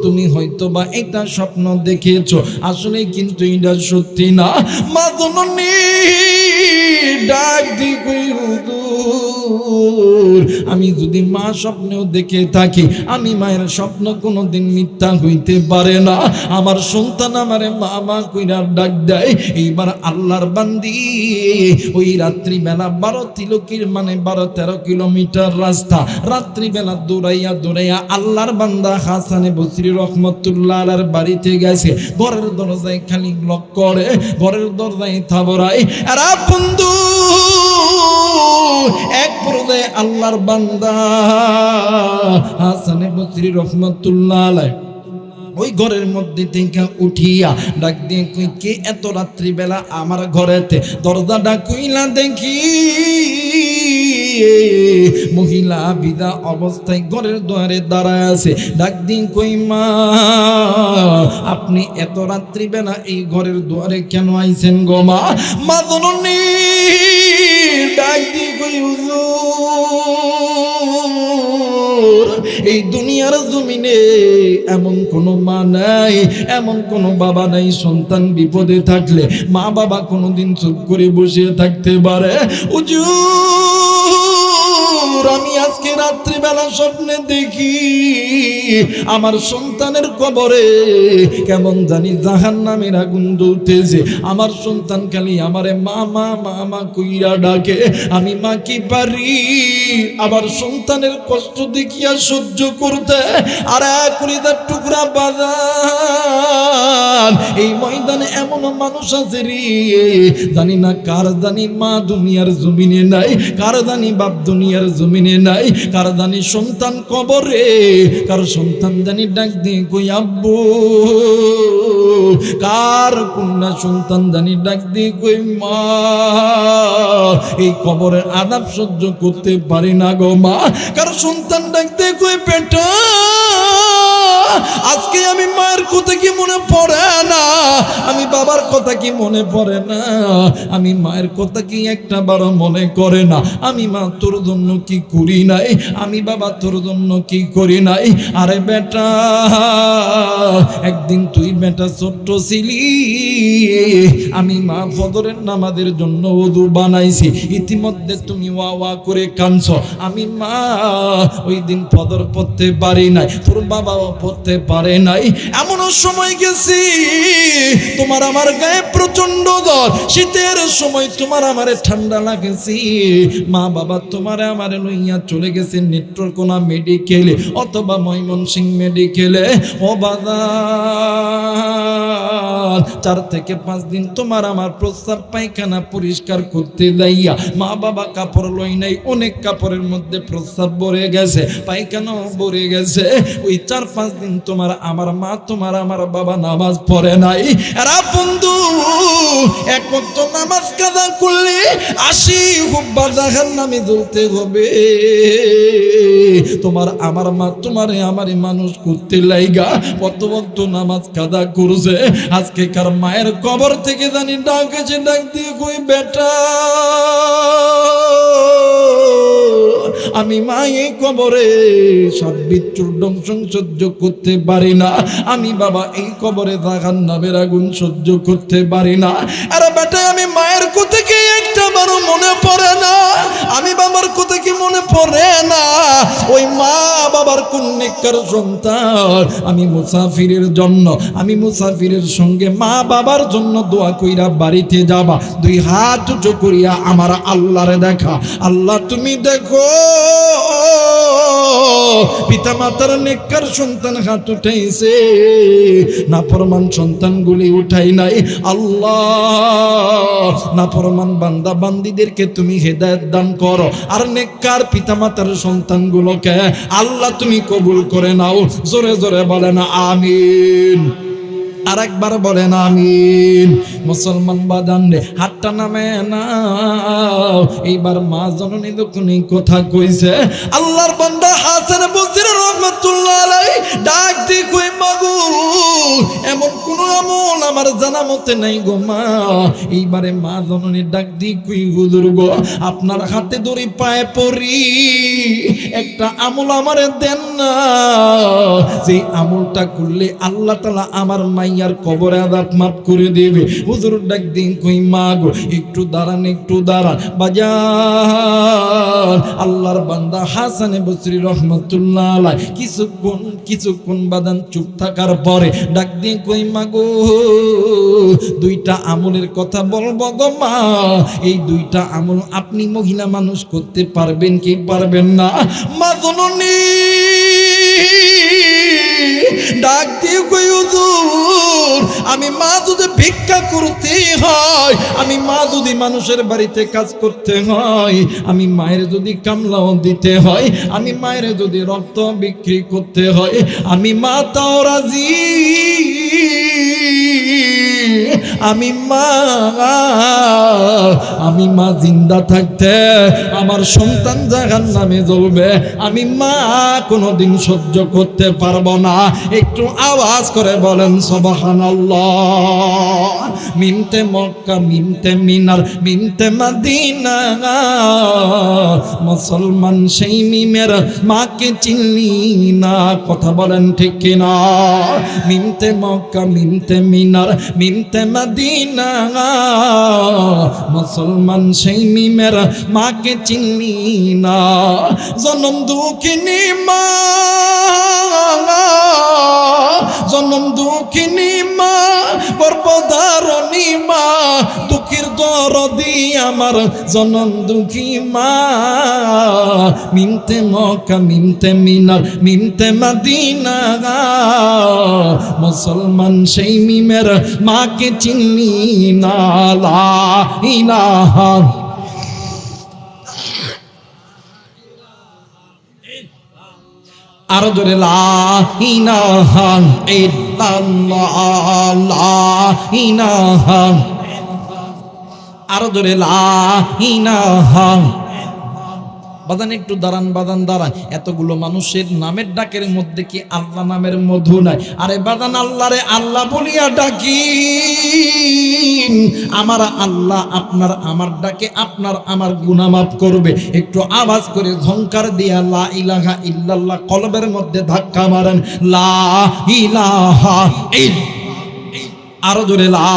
তুমি হয়তো বা এটা স্বপ্ন দেখেছো, আসলে কিন্তু এটা সত্যি না। মা জননী ডাক দিয়ে কই হুজুর, আমি যদি মা স্বপ্নেও দেখে থাকি, আমি মায়ের স্বপ্ন কোনোদিন মিথ্যা হইতে পারে না। আমার সন্তান আমারে মা মা কইরা ডাক দেয়। এইবার আল্লাহর বান্দি ওই রাত্রিবেলা 12 তিলকির মানে 12-13 কিলোমিটার রাস্তা রাত্রিবেলা দৌড়াইয়া দৌড়াইয়া আল্লাহর বান্দা হাসানে বসরি রহমতুল্লাহ আলাইহির বাড়িতে গেছে। ঘরের দরজায় খালি লক করে, ঘরের দরজায় থাবরায়। আর বন্ধু এক পর্যায়ে আল্লাহর বান্দা হাসানে বসরি রহমতুল্লাহ আলাইহি ওই ঘরের মধ্যে থেকে উঠিয়া ডাক দিয়ে কই কে এত রাত্রিবেলা আমার ঘরেতে? দরজাটা কইলা দেখি মহিলা বিদা অবস্থায় ঘরের দুয়ারে দাঁড়ায় আছে। ডাক দিয়ে কই মা, আপনি এত রাত্রিবেলা এই ঘরের দুয়ারে কেন আইছেন গো মা? মা জননী ডাক দিয়ে কই হুজুর, এই দুনিয়ার জমিনে এমন কোনো মা নাই, এমন কোনো বাবা নাই, সন্তান বিপদে থাকলে মা বাবা কোনোদিন চুপ করে বসে থাকতে পারে? হুজুর, আমি আজকে রাত্রিবেলা স্বপ্নে দেখি আমার সন্তানের কবরে কেমন জানি জাহান্নামের আগুন জ্বলতেছে। আমার সন্তান খালি আমারে মা মা মা মা কইরা ডাকে। আমি মা কি পারি আমার সন্তানের কষ্ট দেখিয়া সহ্য করতে? আর কলিজার টুকরা বাজান, এই ময়দানে এমন মানুষ আছে রে, জানি না কার জানি মা দুনিয়ার জমিনে নাই, কার জানি বাপ দুনিয়ার জমিনে নাই, কার জানি সন্তান কবরে, কার সন্তান জানি ডাক দিয়ে কই আব্বু কার কন্যা সন্তান জানি ডাক দিয়ে কই মা এই কবরের আযাব সহ্য করতে পারি না গো মা। কার সন্তান ডাক দিয়ে কই বেটা আজকে আমি মায়ের কথা কি মনে পড়ে না, আমি বাবার কথা কি মনে পড়ে না, আমি মায়ের কথা কি একটা বার মনে করে না, আমি মা তোর জন্য কি করি নাই, আমি বাবা তোর জন্য কি করি নাই। আরে বেটা একদিন তুই বেটা ছোট্ট ছিলি, আমি মা ফজরের নামাজের জন্য ওযু বানাইছি, ইতিমধ্যে তুমি ওয়া ওয়া করে কাঁদছ, আমি মা ওই দিন ফজর পড়তে পারি নাই, তোর বাবাও পড়তে পারে নাই। এমন সময় গেছি তোমার আমার গায়ে প্রচন্ড জ্বর, শীতের সময় তোমার আমারে ঠান্ডা লাগেছি, মা বাবা তোমারে আমারে লইয়া চলে গেছে নেত্রকোনা মেডিকেলে অথবা ময়মনসিংহ মেডিকেলে। ও বাজার 4 থেকে 5 দিন তোমার আমার প্রস্রাব পায়খানা পরিষ্কার করতে যাইয়া মা বাবা কাপড় লই নাই, অনেক কাপড়ের মধ্যে প্রস্রাব ভরে গেছে, পায়খানাও ভরে গেছে। ওই 4-5 দিন তোমার আমার মা তোমার আমার বাবা নামাজ পড়ে নাই। এরা বন্ধু এক ওয়াক্ত নামাজ কাজা করলে 80 হুব্বা জাহান্নামে জ্বলতে হবে। তোমার আমার মা তোমারে আমারে মানুষ করতে লাইগা কত ওয়াক্ত নামাজ কাজা করছে, আজকে কার মায়ের কবর থেকে জানি ডাকেছে, ডাক দিয়ে কই বেটা আমি মা এই কবরে সব বিচ্ছুর দংশন সহ্য করতে পারি না, আমি বাবা এই কবরে জাহান্নামের আগুন সহ্য করতে পারি না। আরে বেটা আমি মায়ের কথা কি একটা বারও মনে পড়ে না, আমি বাবার কথা কি মনে পড়ে না। ওই মা বাবার কোন নেককার সন্তান, আমি মুসাফিরের জন্য আমি মুসাফিরের সঙ্গে মা বাবার জন্য দোয়া কইরা বাড়িতে যাবা, 2 হাত উঁচু করিয়া আমার আল্লাহরে দেখা, আল্লাহ তুমি দেখো পিতা মাতার নেককার সন্তান হাত উঠাইছে, নাফরমান সন্তানগুলি উঠাই নাই, আল্লাহ নাফরমান বান্দা বান্দীদেরকে তুমি হেদায়েত দান করো, আর নেককার পিতা মাতার সন্তানগুলোকে আল্লাহ তুমি কবুল করে নাও। জোরে জোরে বলেন আমিন, আর একবার বলেন আমিন। মুসলমান বাদান রে হাতটা নামে না, এইবার মা জননী যখন এই কথা কইছে আল্লাহর বান্দা হাসান বসরি রহমাতুল্লাহ আলাইহি ডাক দিয়ে কই মাগো এমন কোন আমল আমার জানা মতে নাই গো মা। এইবারে মা জননী ডাক দিয়ে কই হুজুর গো আপনার হাতে ধরে পায়ে পড়ি একটা আমল আমারে দেন না, যে আমলটা করলে আল্লাহ তাআলা আমার মাইয়ার কবরে আযাব মাফ করে দেবে। হুজুর ডাক দিন কই মা গো একটু দাঁড়ান একটু দাঁড়ান বাজার। আল্লাহর বান্দা হাসান বসরি রহমাতুল্লাহ আলাইহি কিছুক্ষণ বাদান চুপ থাকার পরে ডাক দিন কই মা গো 2টা আমলের কথা বলবো গো মা, এই 2টা আমল আপনি মহিলা মানুষ করতে পারবেন কি পারবেন না? মা জননী ডাক দিয়ে কই হুজুর আমি মা যদি ভিক্ষা করতে হয়, আমি মা যদি মানুষের বাড়িতে কাজ করতে হয়, আমি মায়ের যদি কামলাও দিতে হয়, আমি মায়ের যদি রক্ত বিক্রি করতে হয়, আমি মা তাও রাজি। আমি মা জিন্দা থাকতে আমার সন্তান জাহান্নামে জ্বলবে, আমি মা কোনোদিন সহ্য করতে পারবো না। একটু আওয়াজ করে বলেন সুবহানাল্লাহ। মিনতে মক্কা মিনতে মিনার মিনতে মদিনা, মুসলমান সেই মিমের মাকে চিনলি না, কথা বলেন ঠিক কিনা? মিনতে মক্কা মিনতে মিনার মিনতে মদিনা, মুসলমান সেই মিমের মাকে চিনলি না। জনম দুঃখিনী মা, জনম দুঃখিনী মা, গর্ভধারণী মা, দুঃখের দরদি আমার জনম দুঃখী মা। মিনতে মক্কা মিনতে মিনার মিনতে মদিনা, মুসলমান সেই মিমের মাকে চিনলি না। লা ইলাহা আরো জোরে লা ইলাহা ইল্লাল্লাহ, লা ইলাহা, আরো জোরে লা ইলাহা। বাদান একটু দাঁড়ান, বাদান দাঁড়ান। এতগুলো মানুষের নামের ডাকের মধ্যে কি আল্লাহ নামের মধু নাই? আরে বাদান আল্লাহরে আল্লাহ বলিয়া ডাকি, আমার আল্লাহ আপনার আমার ডাকে আপনার আমার গুনাহ মাফ করবে। একটু আওয়াজ করে ঝংকার দিয়া লা ইলাহা ইল্লাল্লাহ কলবের মধ্যে ধাক্কা মারেন। লা ইলাহা ইল্লাল্লাহ, আরো জোরে লা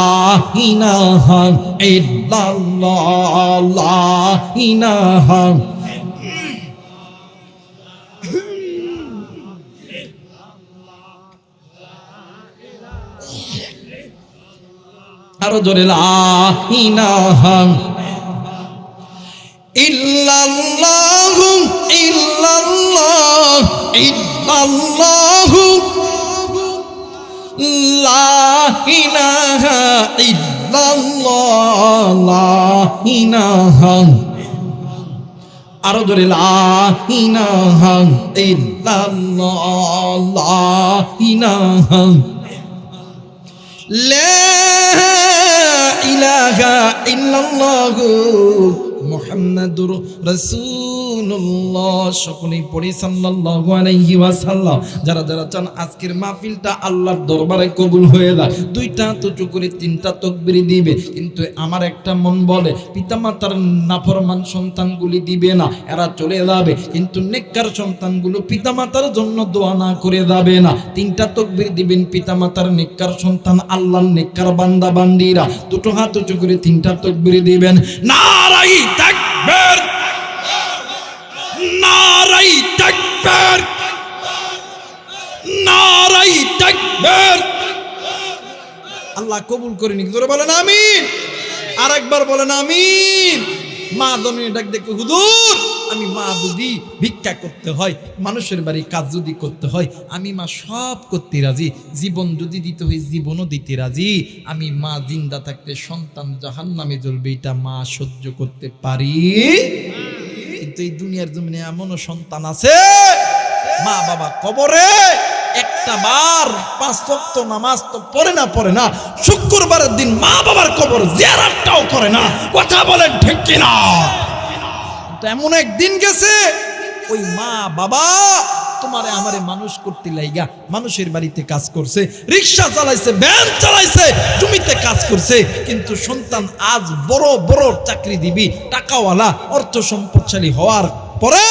ইলাহা ইল্লাল্লাহ, লা ইলাহা। আরো জোরে লা ইলাহা ইল্লাল্লাহু ইল্লাল্লাহ ইল্লাল্লাহু, লা ইলাহা ইল্লাল্লাহ, লা ইলাহা। আরো জোরে লা ইলাহা ইল্লাল্লাহ, লা ইলাহা, লা ইলাহা ইল্লাল্লাহু মুহাম্মাদুর রাসূলুল্লাহ। সকলেই পড়ি সাল্লাল্লাহু আলাইহি ওয়াসাল্লাম। যারা যারা চান আজকের মাহফিলটা আল্লাহর দরবারে কবুল হয়ে যায়, দুইটা তো চুকুরে তিনটা তাকবীর দিবে। কিন্তু আমার একটা মন বলে পিতামাতার নাফরমান সন্তানগুলি দিবে না, এরা চলে যাবে। কিন্তু নেককার সন্তানগুলো পিতামাতার জন্য দোয়া না করে যাবে না। তিনটা তাকবীর দিবেন পিতামাতার নেককার সন্তান, আল্লাহর নেককার বান্দা বান্দিরা দুটো হাত উঁচু করে তিনটা তাকবীর দিবেন। নারায়ে তাকবীর, নারায়ে তাকবীর, নারায়ে তাকবীর। আল্লাহ কবুল করে নিক। জোরে বলেন আমিন। আরেকবার বলেন আমিন। মা দমে ডাক দেখে, হুজুর আমি মা যদি ভিক্ষা করতে হয়, মানুষের বাড়ি কাজ যদি করতে হয়, আমি মা সব করতে রাজি। জীবন যদি দিতে হয় জীবনও দিতে রাজি। আমি মা জিন্দা থাকতে সন্তান জাহান্নামে জ্বলবে, এটা মা সহ্য করতে পারি। কিন্তু এই দুনিয়ার জমিনে এমনও সন্তান আছে মা বাবা কবরে একটা বার 5 ওয়াক্ত নামাজ তো পড়ে না, শুক্রবারের দিন মা বাবার কবর জিয়ারতটাও করে না। কথা বলেন ঠিক কিনা? তো এমন একদিন গেছে ওই মা বাবা তোমারে আমারে মানুষ করতে লাইগা মানুষের বাড়িতে কাজ করছে, রিক্সা চালাইছে, ভ্যান চালাইছে, জমিতে কাজ করছে। কিন্তু সন্তান আজ বড় বড় চাকরি দিবি, টাকাওয়ালা, অর্থ সম্পদশালী হওয়ার পরে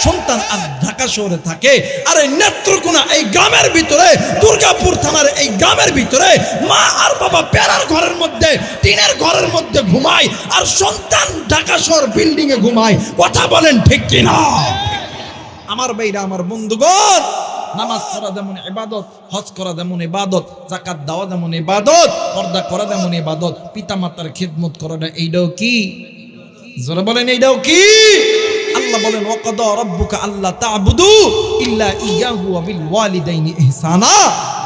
সন্তান আজ ঢাকা শহরে থাকে। আর এই নেত্রকোনা এই গ্রামের ভিতরে, দুর্গাপুর থানার এই গ্রামের ভিতরে মা আর বাবা পেরার ঘরের মধ্যে, টিনের ঘরের মধ্যে ঘুমায়, আর সন্তান ঢাকা শহর বিল্ডিং এ ঘুমায়। কথা বলেন ঠিক কিনা? আমার ভাইরা, আমার বন্ধুগণ, নামাজ পড়া যেমন ইবাদত, হজ করা যেমন ইবাদত, যাকাত দেওয়া যেমন ইবাদত, পর্দা করা যেমন ইবাদত, পিতামাতার খিদমত করাটা এইটাও কি? জোরে বলেন এইটাও কি? আল্লাহ বলেন ওয়াকাদা রাব্বুকা আল্লা তা'বুদু ইল্লা ইয়াহু ওয়া বিল ওয়ালিদাইনি ইহসানা।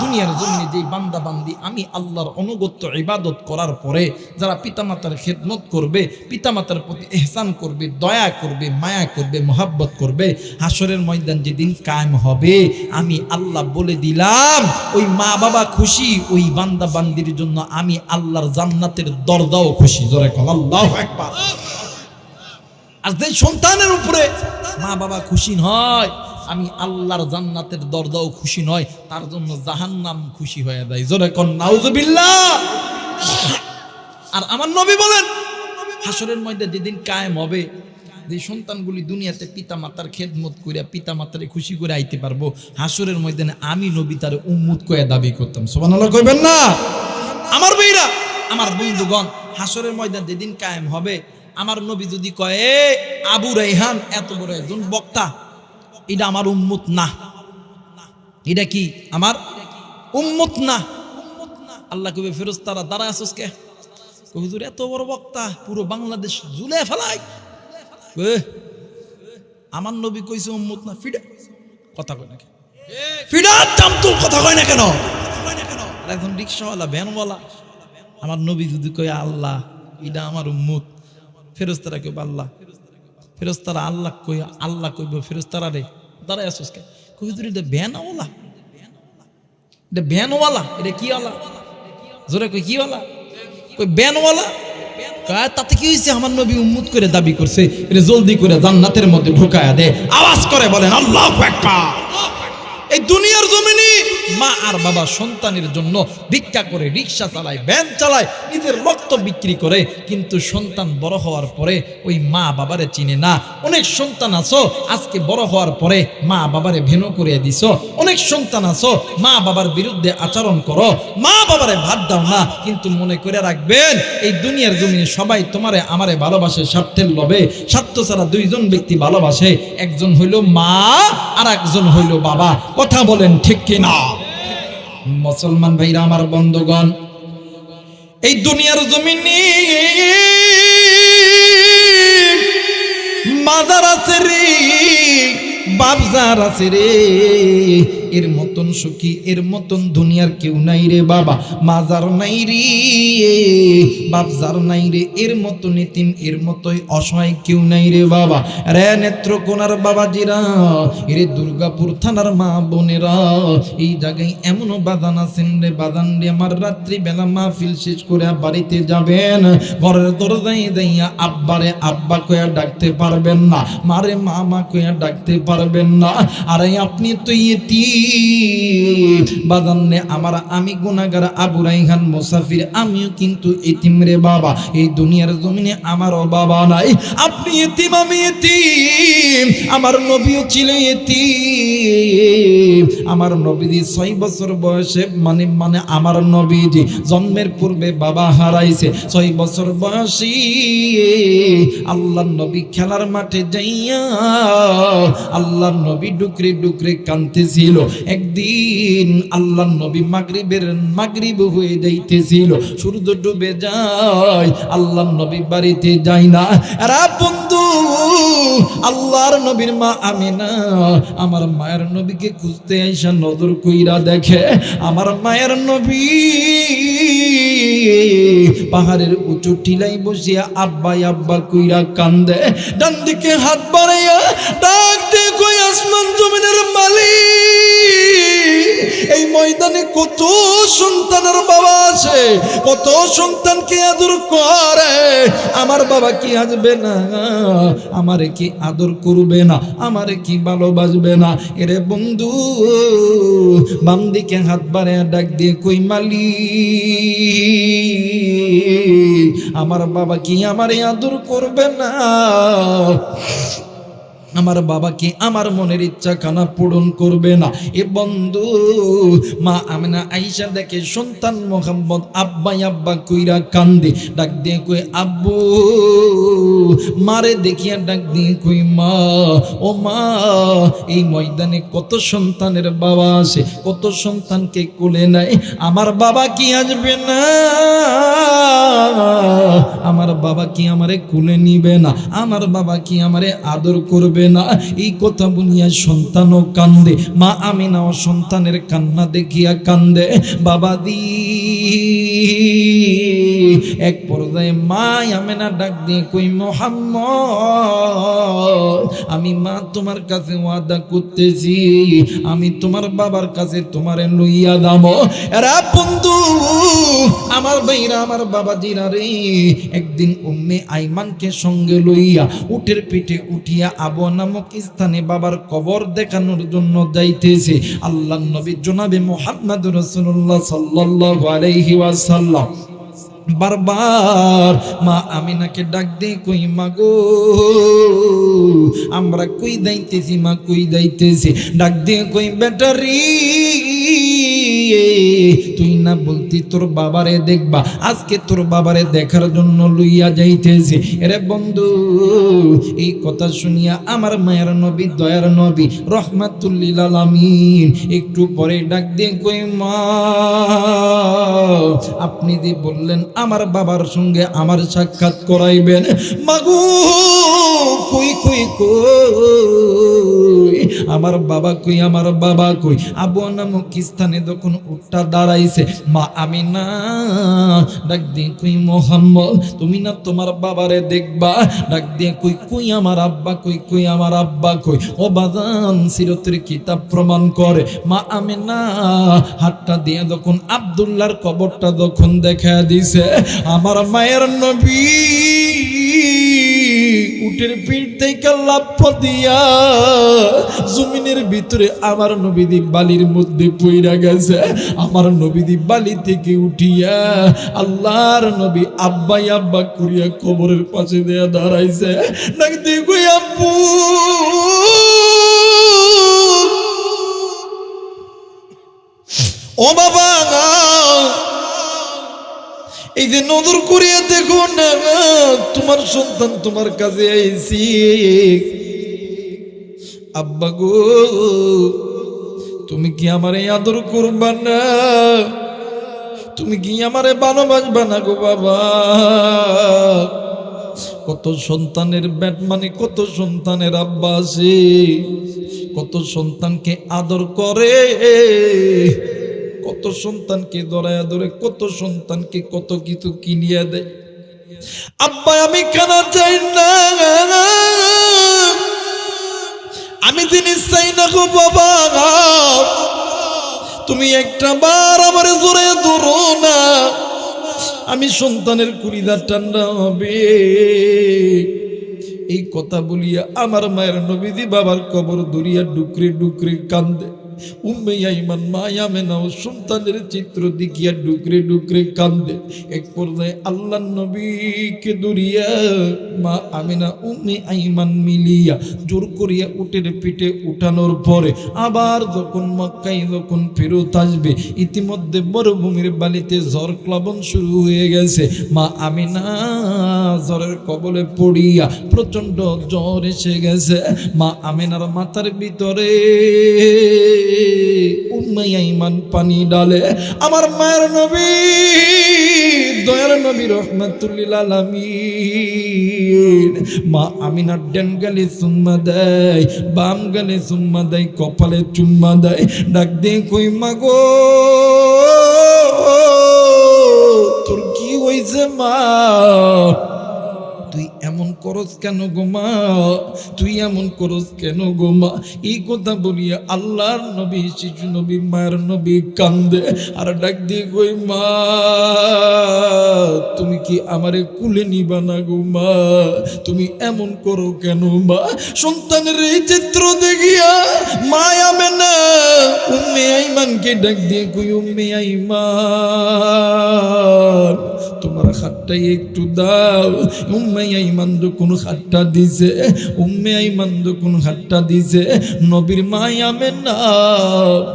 দুনিয়ার জমিনে যেই বান্দা বান্দি আমি আল্লাহর অনুগত্য ইবাদত করার পরে যারা পিতামাতার খেদমত করবে, পিতামাতার প্রতি ইহসান করবে, দয়া করবে, মায়া করবে, মহব্বত করবে, হাসরের ময়দান যেদিন কায়েম হবে আমি আল্লাহ বলে দিলাম ওই মা বাবা খুশি, ওই বান্দা বান্দির জন্য আমি আল্লাহর জান্নাতের দরজাও খুশি। জোরে কও আল্লাহু আকবার। আর যে সন্তানের উপরে মা বাবা খুশি হয়, আমি আল্লাহর জান্নাতের দরজাও খুশি নয়, তার জন্য জাহান্নাম খুশি হয়ে যায়। জোরে কোন নাউজুবিল্লাহ। আর আমার নবী বলেন হাসরের ময়দান যেদিন কায়েম হবে, যে সন্তানগুলি দুনিয়াতে পিতা মাতার খেদমত করিয়া পিতা মাতারে খুশি করে আইতে পারবো, হাসরের ময়দানে আমি নবী তার উম্মত কয়ে দাবি করতাম। সুবহানাল্লাহ কইবেন না? আমার ভাইরা, আমার বন্ধুগণ, হাসরের ময়দান যেদিন কায়েম হবে, আমার নবী যদি কয় আবু রাইহান এত বড় একজন বক্তা, এটা আমার উম্মত না, এটা কি আমার উম্মত না। আল্লাহ কইবে ফেরেশতারা দাঁড়া আছোস কে? হুজুর এত বড় বক্তা পুরো বাংলাদেশ ঝুলে ফেলায়, আমার নবী কইছে উম্মত না। ফিডা কথা কয় না কেন? ফিডা চামতুল কথা কয় না কেন? একজন রিক্সাওয়ালা, ভ্যানওয়ালা, আমার নবী যদি কয় আল্লাহ এটা আমার উম্মত, ফেরেশতারা কইবে আল্লাহ, ফেরেশতারা আল্লাহ কই, আল্লাহ কইবে ফেরেশতারা রে দাঁড়ায় আছোস কে? হুজুর এটা ব্যানওয়ালা, এটা ব্যানওয়ালা, এটা কি ওয়ালা? জোরে কই কি ওয়ালা? কই ব্যানওয়ালা। তাতে কি হয়েছে? আমার নবী উম্মত করে দাবি করছে, এটা জলদি করে জান্নাতের মধ্যে ঢুকায়া দে। আওয়াজ করে বলেন আল্লাহু আকবার। এই দুনিয়ার জমিনে মা আর বাবা সন্তানের জন্য ভিক্ষা করে, রিক্সা চালায়, ভ্যান চালায়, নিজের রক্ত বিক্রি করে, কিন্তু সন্তান বড় হওয়ার পরে ওই মা বাবারে চিনে না। অনেক সন্তান আছো আজকে বড় হওয়ার পরে মা বাবারে ভেনো করে দিছো। অনেক সন্তান আছো মা বাবার বিরুদ্ধে আচরণ করো, মা বাবারে ভাত দাও না। কিন্তু মনে করে রাখবেন এই দুনিয়ার জমিনে সবাই তোমারে আমারে ভালোবাসে স্বার্থের লোভে। স্বার্থ ছাড়া দুইজন ব্যক্তি ভালোবাসে, একজন হইল মা আর একজন হইল বাবা। কথা বলেন ঠিক কিনা? মুসলমান ভাইরা আমার, বন্ধুগণ, এই দুনিয়ার জমিনে মাদার আছে রে, বাপজার আছে রে, এর মতন সুখী, এর মতন দুনিয়ার কেউ নাই রে বাবা। মাজার নাই রে, বাপজার নাই রে, এর মতন এতিম, এর মতোই অসহায় কেউ নাই রে বাবা। রে নেত্রকোনার বাবাজিরা, এরে দুর্গাপুর থানার মা বোনেরা, এই জায়গায় এমনও বাদান আছেন রে, বাদান রে, আমার রাত্রিবেলা মাহফিল শেষ করে বাড়িতে যাবেন, ঘরের দরজায় যাইয়া আব্বারে আব্বা কয়া ডাকতে পারবেন না, মারে মামা কয়া ডাকতে পারবেন না। আরে আপনি তো এতিম বাদান্নে আমার, আমি গুনাহগার আবু রাইহান মুসাফির, আমিও কিন্তু এতিম রে বাবা। এই দুনিয়ার জমিনে আমারও বাবা নাই, আপনি এতিম, আমি এতিম, আমার নবীও ছিল এতিম। আমার নবীজি 6 বছর বয়সে মানে আমার নবীজি জন্মের পূর্বে বাবা হারাইছে। 6 বছর বয়সী আল্লাহর নবী খেলার মাঠে যাইয়া আল্লাহর নবী ডুকরে ডুকরে কাঁদতেছিল। একদিন আল্লাহর নবী মাগরিব হয়ে যাইতেছিল, সূর্য ডুবে যায়, আল্লাহর নবী বাড়িতে যায় না। আরে বন্ধু, আল্লাহর নবীর মা আমিনা আমার মায়ের নবীকে খুঁজতে আইসা নজর কইরা দেখে আমার মায়ের নবী পাহাড়ের উঁচু টিলাই বসিয়া আব্বা আব্বা কইরা কান্দে। ডান দিকে হাত বাড়াইয়া ডাক দে, কই আসমান জমিনের মালিক, এই ময়দানে কত সন্তানের বাবা আছে, কত সন্তানকে আদর করে, আমার বাবা কি আসবে না, আমারে কি আদর করবে না, আমারে কি ভালোবাসবে না? এরে বন্ধু, বাম দিকে হাত বাড়াইয়া ডাক দিয়ে কই মালিক, আমার বাবা কি আমারে আদর করবে না? আমার বাবা কি আমার মনের ইচ্ছা খানা পূরণ করবে না? এ বন্ধু, মা আমিনা আইসা দেখে সন্তান মোহাম্মদ আব্বা আব্বা কইরা কান্দে। ডাক দিয়ে কই আব্বু, মারে দেখিয়া ডাক দিয়ে কই মা, ও মা, এই ময়দানে কত সন্তানের বাবা আছে, কত সন্তানকে কোলে নেয়, আমার বাবা কি আসবে না? আমার বাবা কি আমারে কোলে নিবে না? আমার বাবা কি আমারে আদর করবে না? এই কথা বলিয়া সন্তানও কান্দে, মা আমিনাও সন্তানের কান্না দেখিয়া কান্দে। বাবা দি এক পর্যায়ে মা আমিনা ডাক দিয়ে কই মুহাম্মদ, আমি মা তোমার কাছে ওয়াদা করতেছি, আমি তোমার বাবার কাছে তোমারে লইয়া যাবো। এরা বন্ধু আমার ভাইরা, আমার বাবাজিরা রে, একদিন উম্মে আইমানকে সঙ্গে লইয়া উটের পিঠে উঠিয়া আবু নামক স্থানে বাবার কবর দেখানোর জন্য যাইতেছে আল্লাহর নবী জনাবে মুহাম্মদ রাসূলুল্লাহ সাল্লাল্লাহু আলাইহি ওয়াসাল্লাম। বারবার মা আমিনাকে ডাক দিয়ে কই মা গো, আমরা কই যাইতেছি মা, কই যাইতেছি? ডাক দিয়ে কই বেটারি, তুই না বলতি তোর বাবারে দেখবা, আজকে তোর বাবারে দেখার জন্য লইয়া যাইতেছি। এরে বন্ধু, এই কথা শুনিয়া আমার মায়ের নবী, দয়ার নবী রাহমাতুল লিল আলামিন একটু পরে ডাক দিয়ে কই মা, আপনি যে বললেন আমার বাবার সঙ্গে আমার সাক্ষাৎ করাইবেন, মাগো কই কই কই আমার বাবা কই, আমার বাবা কই। আবু নামক স্থানে যখন উঠটা দাঁড়াইছে, মা আমিনা ডাক দিয়ে কই মোহাম্মদ তুমি না তোমার বাবারে দেখবা? ডাক দিয়ে কই কই আমার আব্বা কই, কই আমার আব্বা কই। ও বাজান সিরতের কিতাব প্রমাণ করে মা আমিনা হাতটা দিয়ে যখন আব্দুল্লাহর কবরটা যখন দেখা দিছে, আমার মায়ের নবী উটের পিঠ থেকে লাফ দিয়া জমিনের ভিতরে আমার নবীদি বালির মধ্যে পইরা গেছে। আমার নবীদি বালি থেকে উঠিয়া আল্লাহর নবী আব্বাই আব্বা করিয়া কবরের পাশে দেয়া দাঁড়াইছে। ডাক দিয়ে কই আব্বু, ও বাবা এই যে নজর করিয়া দেখো না, তোমার সন্তান তোমার কাছে আইছি। আব্বা গো তুমি কি আমারে আদর করবা না? তুমি কি আমারে ভালোবাসবা না গো বাবা? কত সন্তানের ব্যাট মানে কত সন্তানের আব্বা আছে, কত সন্তানকে আদর করে, কত সন্তানকে ধরায়া ধরে, কত সন্তানকে কত কিছু কিনিয়া দেয়। আব্বা আমি খানা চাই না, আমি জিনিস চাই না গো বাবা, তুমি একটা বার আমার জোরে ধরো না, আমি সন্তানের কুড়িদার ঠান্ডা হবে। এই কথা বলিয়া আমার মায়ের নবীজি বাবার কবর ধরিয়া ডুকরে ডুকরে কান্দে। উম্মে আইমান মা আমেনা ও সন্তানের চিত্র দেখিয়া ডুকরে ডুকরে কান্দে। এক পর্যায়ে আল্লাহর নবীকে ধরিয়া মা আমেনা উম্মে আইমান মিলিয়া জোর করিয়া উটের পিঠে উঠানোর পরে আবার যখন মক্কায় যখন ফেরত আসবে, ইতিমধ্যে মরুভূমির বালিতে ঝড় প্লাবন শুরু হয়ে গেছে। মা আমেনা জ্বরের কবলে পড়িয়া প্রচন্ড জ্বর এসে গেছে। মা আমেনার মাথার ভিতরে উম্মে আইমান পানি ডালে। আমার মায়ের নবী দয়ার নবী রাহমাতুল লিল আলামিন মা আমিনার ডান গালে চুম্মা দেয়, বাম গালে চুম্মা দেয়, কপালে চুম্মা দেয়। ডাক দিয়ে কই মা গো তোর কি হইছে মা? তুই এমন করস কেন গো মা? তুই এমন করস কেন গো মা? এই কথা বলিয়া আল্লাহর নবী শিশু নবী মায়ের নবী কান্দে আর ডাক দিয়ে কই মা তুমি কি আমারে কুলে নিবা না গো মা? তুমি এমন করো কেন মা? সন্তানের এই চিত্র দেখিয়া মা আমেনা উম্মে আইমানকে ডাক দিয়ে কই উম্মে আইমান তোমার হাতটাই একটু দাও। উম্মে আইমান যখন হাতটা দিছে, উম্মে আইমান যখন হাতটা দিছে, নবীর মা আমেনা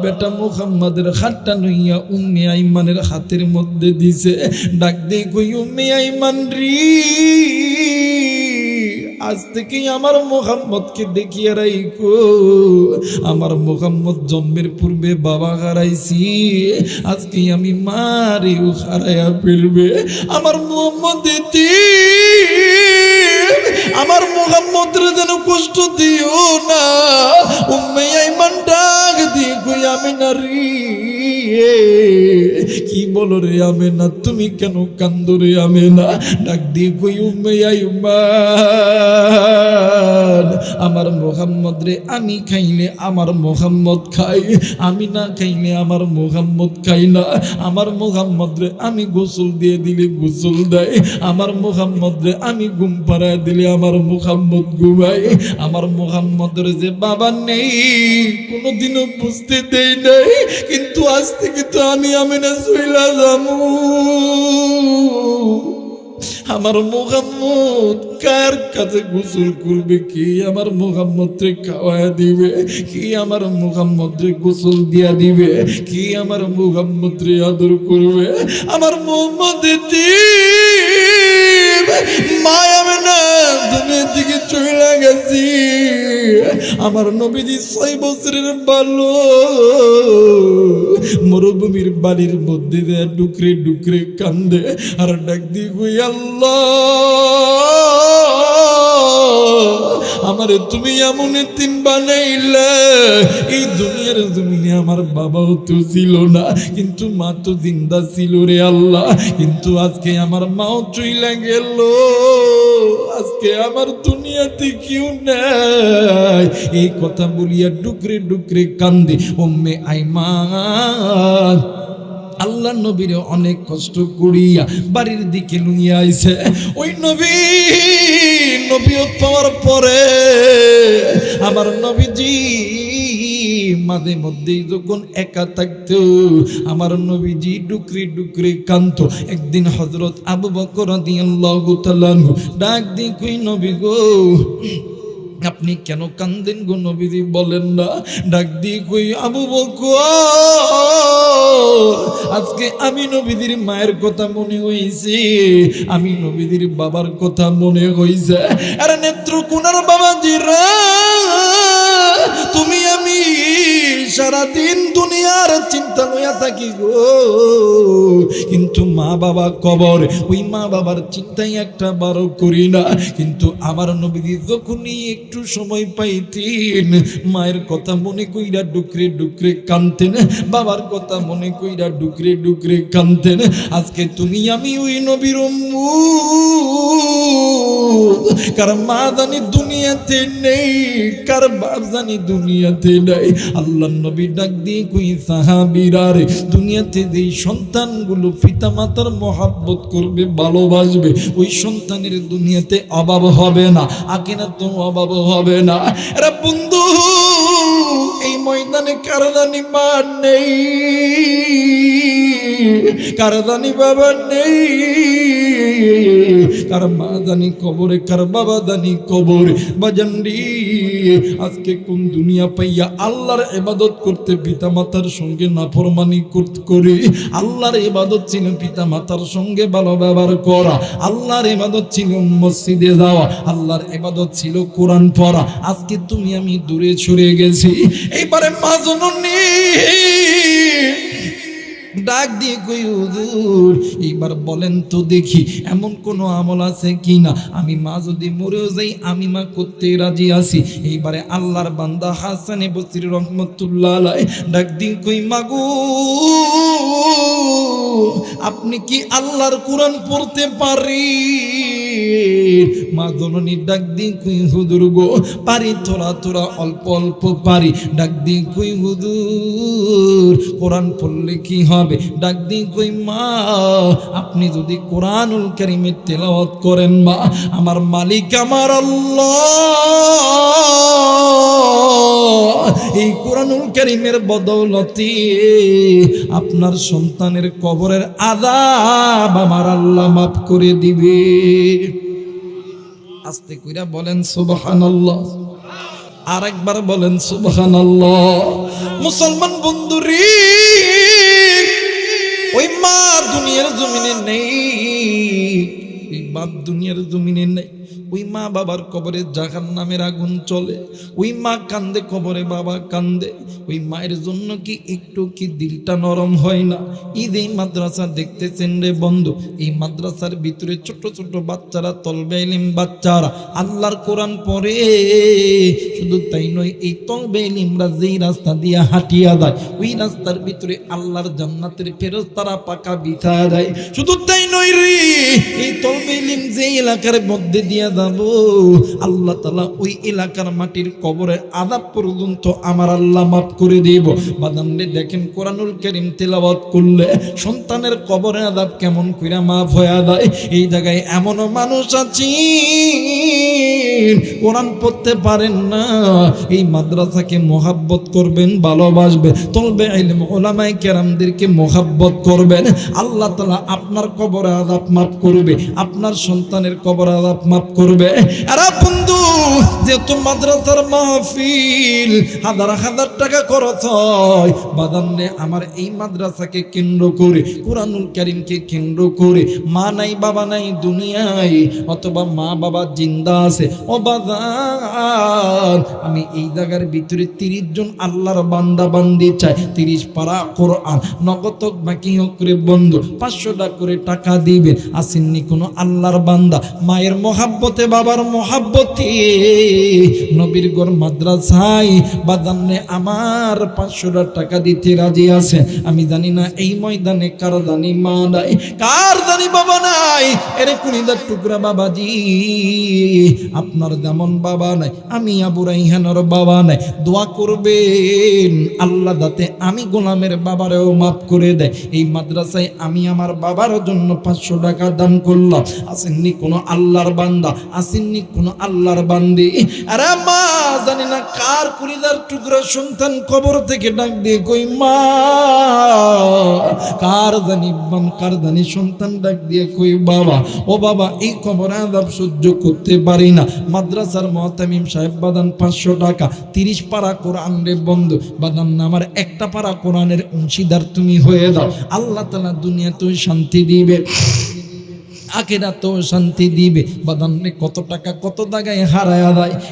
বেটা মুহাম্মাদের হাতটা লইয়া উম্মে আইমানের হাতের মধ্যে দিছে। ডাক দিয়ে কই উম্মে আইমান রি আজ থেকে আমার মুহাম্মদকে দেখিয়ে রাইকো। আমার মুহাম্মদ জন্মের পূর্বে বাবা হারাইছি, আজকে আমি মারেও হারাইয়া ফেলবে। আমার মুহাম্মদ আমার মুহাম্মদের যেন কষ্ট দিও না। উম্মে আইমান ডাক দিয়ে কই আমেনা রে কি বলো রে আমেনা, তুমি কেন কান্দো রে আমেনা? ডাক দিয়ে কই উম্মে আইমান আমার মুহাম্মদ রে আমি খাইলে আমার মুহাম্মদ খাই, আমি না খাইলে আমার মুহাম্মদ খাই না। আমার মুহাম্মদ রে আমি গোসল দিয়ে দিলে গোসল দেয়, আমার মুহাম্মদ রে আমি ঘুম পাড়ায় দিলে আমার মুহাম্মদ ঘুমায়। আমার মুহাম্মদের যে বাবা নেই কোনোদিনও বুঝতে দেই নাই, কিন্তু আজ থেকে তো আমি আমিনা চইলা যামু। আমার মুহাম্মদ কার কাছে গোসল করবে? কি আমার মুহাম্মদ রে খাওয়ায়া দিবে? কি আমার মুহাম্মদ রে গোসল দিয়া দিবে? কি আমার মুহাম্মদ রে আদর করবে? আমার মুহাম্মদ মা আমেনা দুনিয়া থেকে চলে গেছি। আমার নবীজি 6 বছরের বালক মরুভূমির বালির মধ্যে দেয়া ডুকরে ডুকরে কান্দে আর ডাক দিয়ে কই আল্লাহ আমারে তুমি এমন এতিম বানাইলে এই দুনিয়ার জমিনে আমার বাবাও তো ছিল না কিন্তু মা তো জিন্দা ছিল রে আল্লাহ কিন্তু আজকে আমার মাও চইলা গেল আজকে আমার দুনিয়াতে কেউ নাই এই কথা বলিয়া ডুকরে ডুকরে কান্দে উম্মে আইমান আল্লাহ নবীর অনেক কষ্ট করিয়া বাড়ির দিকে লুইয়া আইছে ওই নবী পাওয়ার পরে আমার নবীজি মাঝে মধ্যেই যখন একা থাকতো আমার নবীজি ডুকরে ডুকরে কাঁদতো একদিন হযরত আবু বকর রাদিয়াল্লাহু তাআলা ডাক দিয়ে কই নবী গো আপনি কেন কান্দেন গো নবীজি বলেন না ডাক দিয়ে কই আবু বকর আজকে আমি নবীজির মায়ের কথা মনে হইছে আমি নবীজির বাবার কথা মনে হইছে আরে নেত্রকোনার বাবাজিরা তুমি আমি সারাদিন দুনিয়ার চিন্তা লইয়া থাকি গো কিন্তু মা বাবা কবর ওই মা বাবার চিন্তাই একটা বারো করি না কিন্তু আমার নবীজি যখনই একটু সময় পাইতেন মায়ের কথা মনে কইরা ডুকরে ডুকরে কাঁদতেন বাবার কথা মনে কইরা ডুকরে ডুকরে কাঁদতেন আজকে তুমি আমি ওই নবীর উম্মত কার মা জানি দুনিয়াতে নেই কার বাপ জানি দুনিয়াতে নাই আল্লাহ নবী ডাক দিয়ে কই সাহাবীরা রে দুনিয়াতে যেই সন্তানগুলো পিতা মাতার মহব্বত করবে ভালোবাসবে ওই সন্তানের দুনিয়াতে অভাব হবে না আকিনা তো অভাব হবে না আরে বন্ধু এই ময়দানে কার জানি মা নেই কার জানি বাবা নেই কার মা জানি কবরে কার বাবা জানি কবরে বাজানরি আজকে কোন দুনিয়া পাইয়া আল্লাহর ইবাদত করতে পিতা মাতার সঙ্গে নাফরমানি করে আল্লাহর ইবাদত ছিল পিতা মাতার সঙ্গে ভালো ব্যবহার করা আল্লাহর ইবাদত ছিল মসজিদে যাওয়া আল্লাহর ইবাদত ছিল কোরআন পড়া আজকে তুমি আমি দূরে সরে গেছি এইবারে মা জননী ডাক দিয়ে কই হুজুর এইবার বলেন তো দেখি এমন কোন আমল আছে কিনা আমি মা যদি মরেও যাই আমি মা করতে রাজি আছি এইবারে আল্লাহর বান্দা হাসানে বসরি রহমতুল্লাহ আলাইহি ডাক দিয়ে কই মাগো আপনি কি আল্লাহর কোরআন পড়তে পারি মা জননী ডাক দিয়ে কই হুজুর গো পারি তোরা তোরা অল্প অল্প পারি ডাক দিয়ে কই হুজুর কোরআন পড়লে কি হবে ডাক দিয়ে কই মা আপনি যদি কোরআনুল কারীমের তেলাওয়াত করেন মা আমার মালিক আমার আল্লাহ এই কোরআনুল কারীমের বদৌলতে আপনার সন্তানের কবরের আযাব আমার আল্লাহ মাফ করে দিবে আস্তে কইরা বলেন সুবহানাল্লাহ আরেকবার বলেন সুবহানাল্লাহ মুসলমান বন্ধুরে ওই মা দুনিয়ার জমিনে নেই এই বাপ দুনিয়ার জমিনে নেই ওই মা বাবার কবরে জাহান্নামের আগুন চলে ওই মা কান্দে কবরে বাবা কান্দে ওই মায়ের জন্য কি একটু কি দিলটা নরম হয় না ঈদ এই মাদ্রাসা দেখতেছেন রে বন্ধু এই মাদ্রাসার ভিতরে ছোট ছোট বাচ্চারা তলবে ইলম বাচ্চারা আল্লাহর কোরআন পড়ে শুধু তাই নয় এই তলবে ইলমরা যেই রাস্তা দিয়া হাঁটিয়া যায় ওই রাস্তার ভিতরে আল্লাহর জান্নাতের ফেরেশতারা পাকা বিছায়া যায় শুধু তাই নয় রে এই তলবে ইলম যে এলাকার মধ্যে দিয়া যাব আল্লাহ তাআলা ওই এলাকার মাটির কবরে আযাব পর্যন্ত আমার আল্লাহ মাফ করে দেব বাদামরে দেখেন কোরআনুল কারীম তেলাওয়াত করলে সন্তানের কবরে আযাব কেমন কইরা মাফ হয়ে যায় এই জায়গায় এমন মানুষ আছে কোরআন পড়তে পারেন না এই মাদ্রাসাকে মোহাব্বত করবেন ভালোবাসবে তলবে ইলম উলামায়ে কেরামদেরকে মোহাব্বত করবেন আল্লাহ তাআলা আপনার কবরে আযাব মাফ করবে আপনার সন্তানের কবরে আযাব মাফ করবে আরে বন্ধু যেহেতু মাদ্রাসার মাহফিল হাজার হাজার টাকা খরচ হয়, বাদান্নে আমার এই মাদ্রাসাকে কেন্দ্র করে, কুরআনুল কারীমকে কেন্দ্র করে, মা নাই বাবা নাই দুনিয়ায়, অথবা মা বাবা জিন্দা আছে, ও বাজার আমি এই জায়গার ভিতরে 30 জন আল্লাহর বান্দা বান্দি চাই। 30 পারা কোরআন নগদ বাকি করে বন্ধু 500 টাকা করে টাকা দিবেন। আসেননি কোনো আল্লাহর বান্দা মায়ের মহাব্বতে বাবার মহাব্বতে নবীর ঘর মাদ্রাসায় বাদান্নে আমার 500 টাকা দিতে রাজি আছে। আমি জানি না এই ময়দানে কার জানি মা নাই, কার জানি বাবা নাই। এরে কুনিদার টুকরা বাবাজি, আপনার যেমন বাবা নাই, আমি আবু রাইহানের বাবা নাই, দোয়া করবেন আল্লাহ যাতে আমি গোলামের বাবারেও মাফ করে দেয়। এই মাদ্রাসায় আমি আমার বাবার জন্য 500 টাকা দান করলাম। আসেননি কোনো আল্লাহর বান্দা, আসেননি কোনো আল্লাহর বান্দি। আরে মা জানি না কার কুনিদার টুকরা সন্তান কবর থেকে ডাক দিয়ে কই মা, কার জানি সন্তান ডাক দিয়ে কই বাবা, ও বাবা এই কবর আযাব সহ্য করতে পারি না। মাদ্রাসার মুআতামিম সাহেব বাদান 500 টাকা, 30 পারা কোরআন রে বন্ধু বাদান আমার একটা পারা কোরআনের অংশীদার তুমি হয়ে দাও। আল্লাহ তাআলা দুনিয়াতেও শান্তি দিবে, আখিরাতেও শান্তি দিবে। বাদানে কত টাকা কত জায়গায় হারায়া দেয়,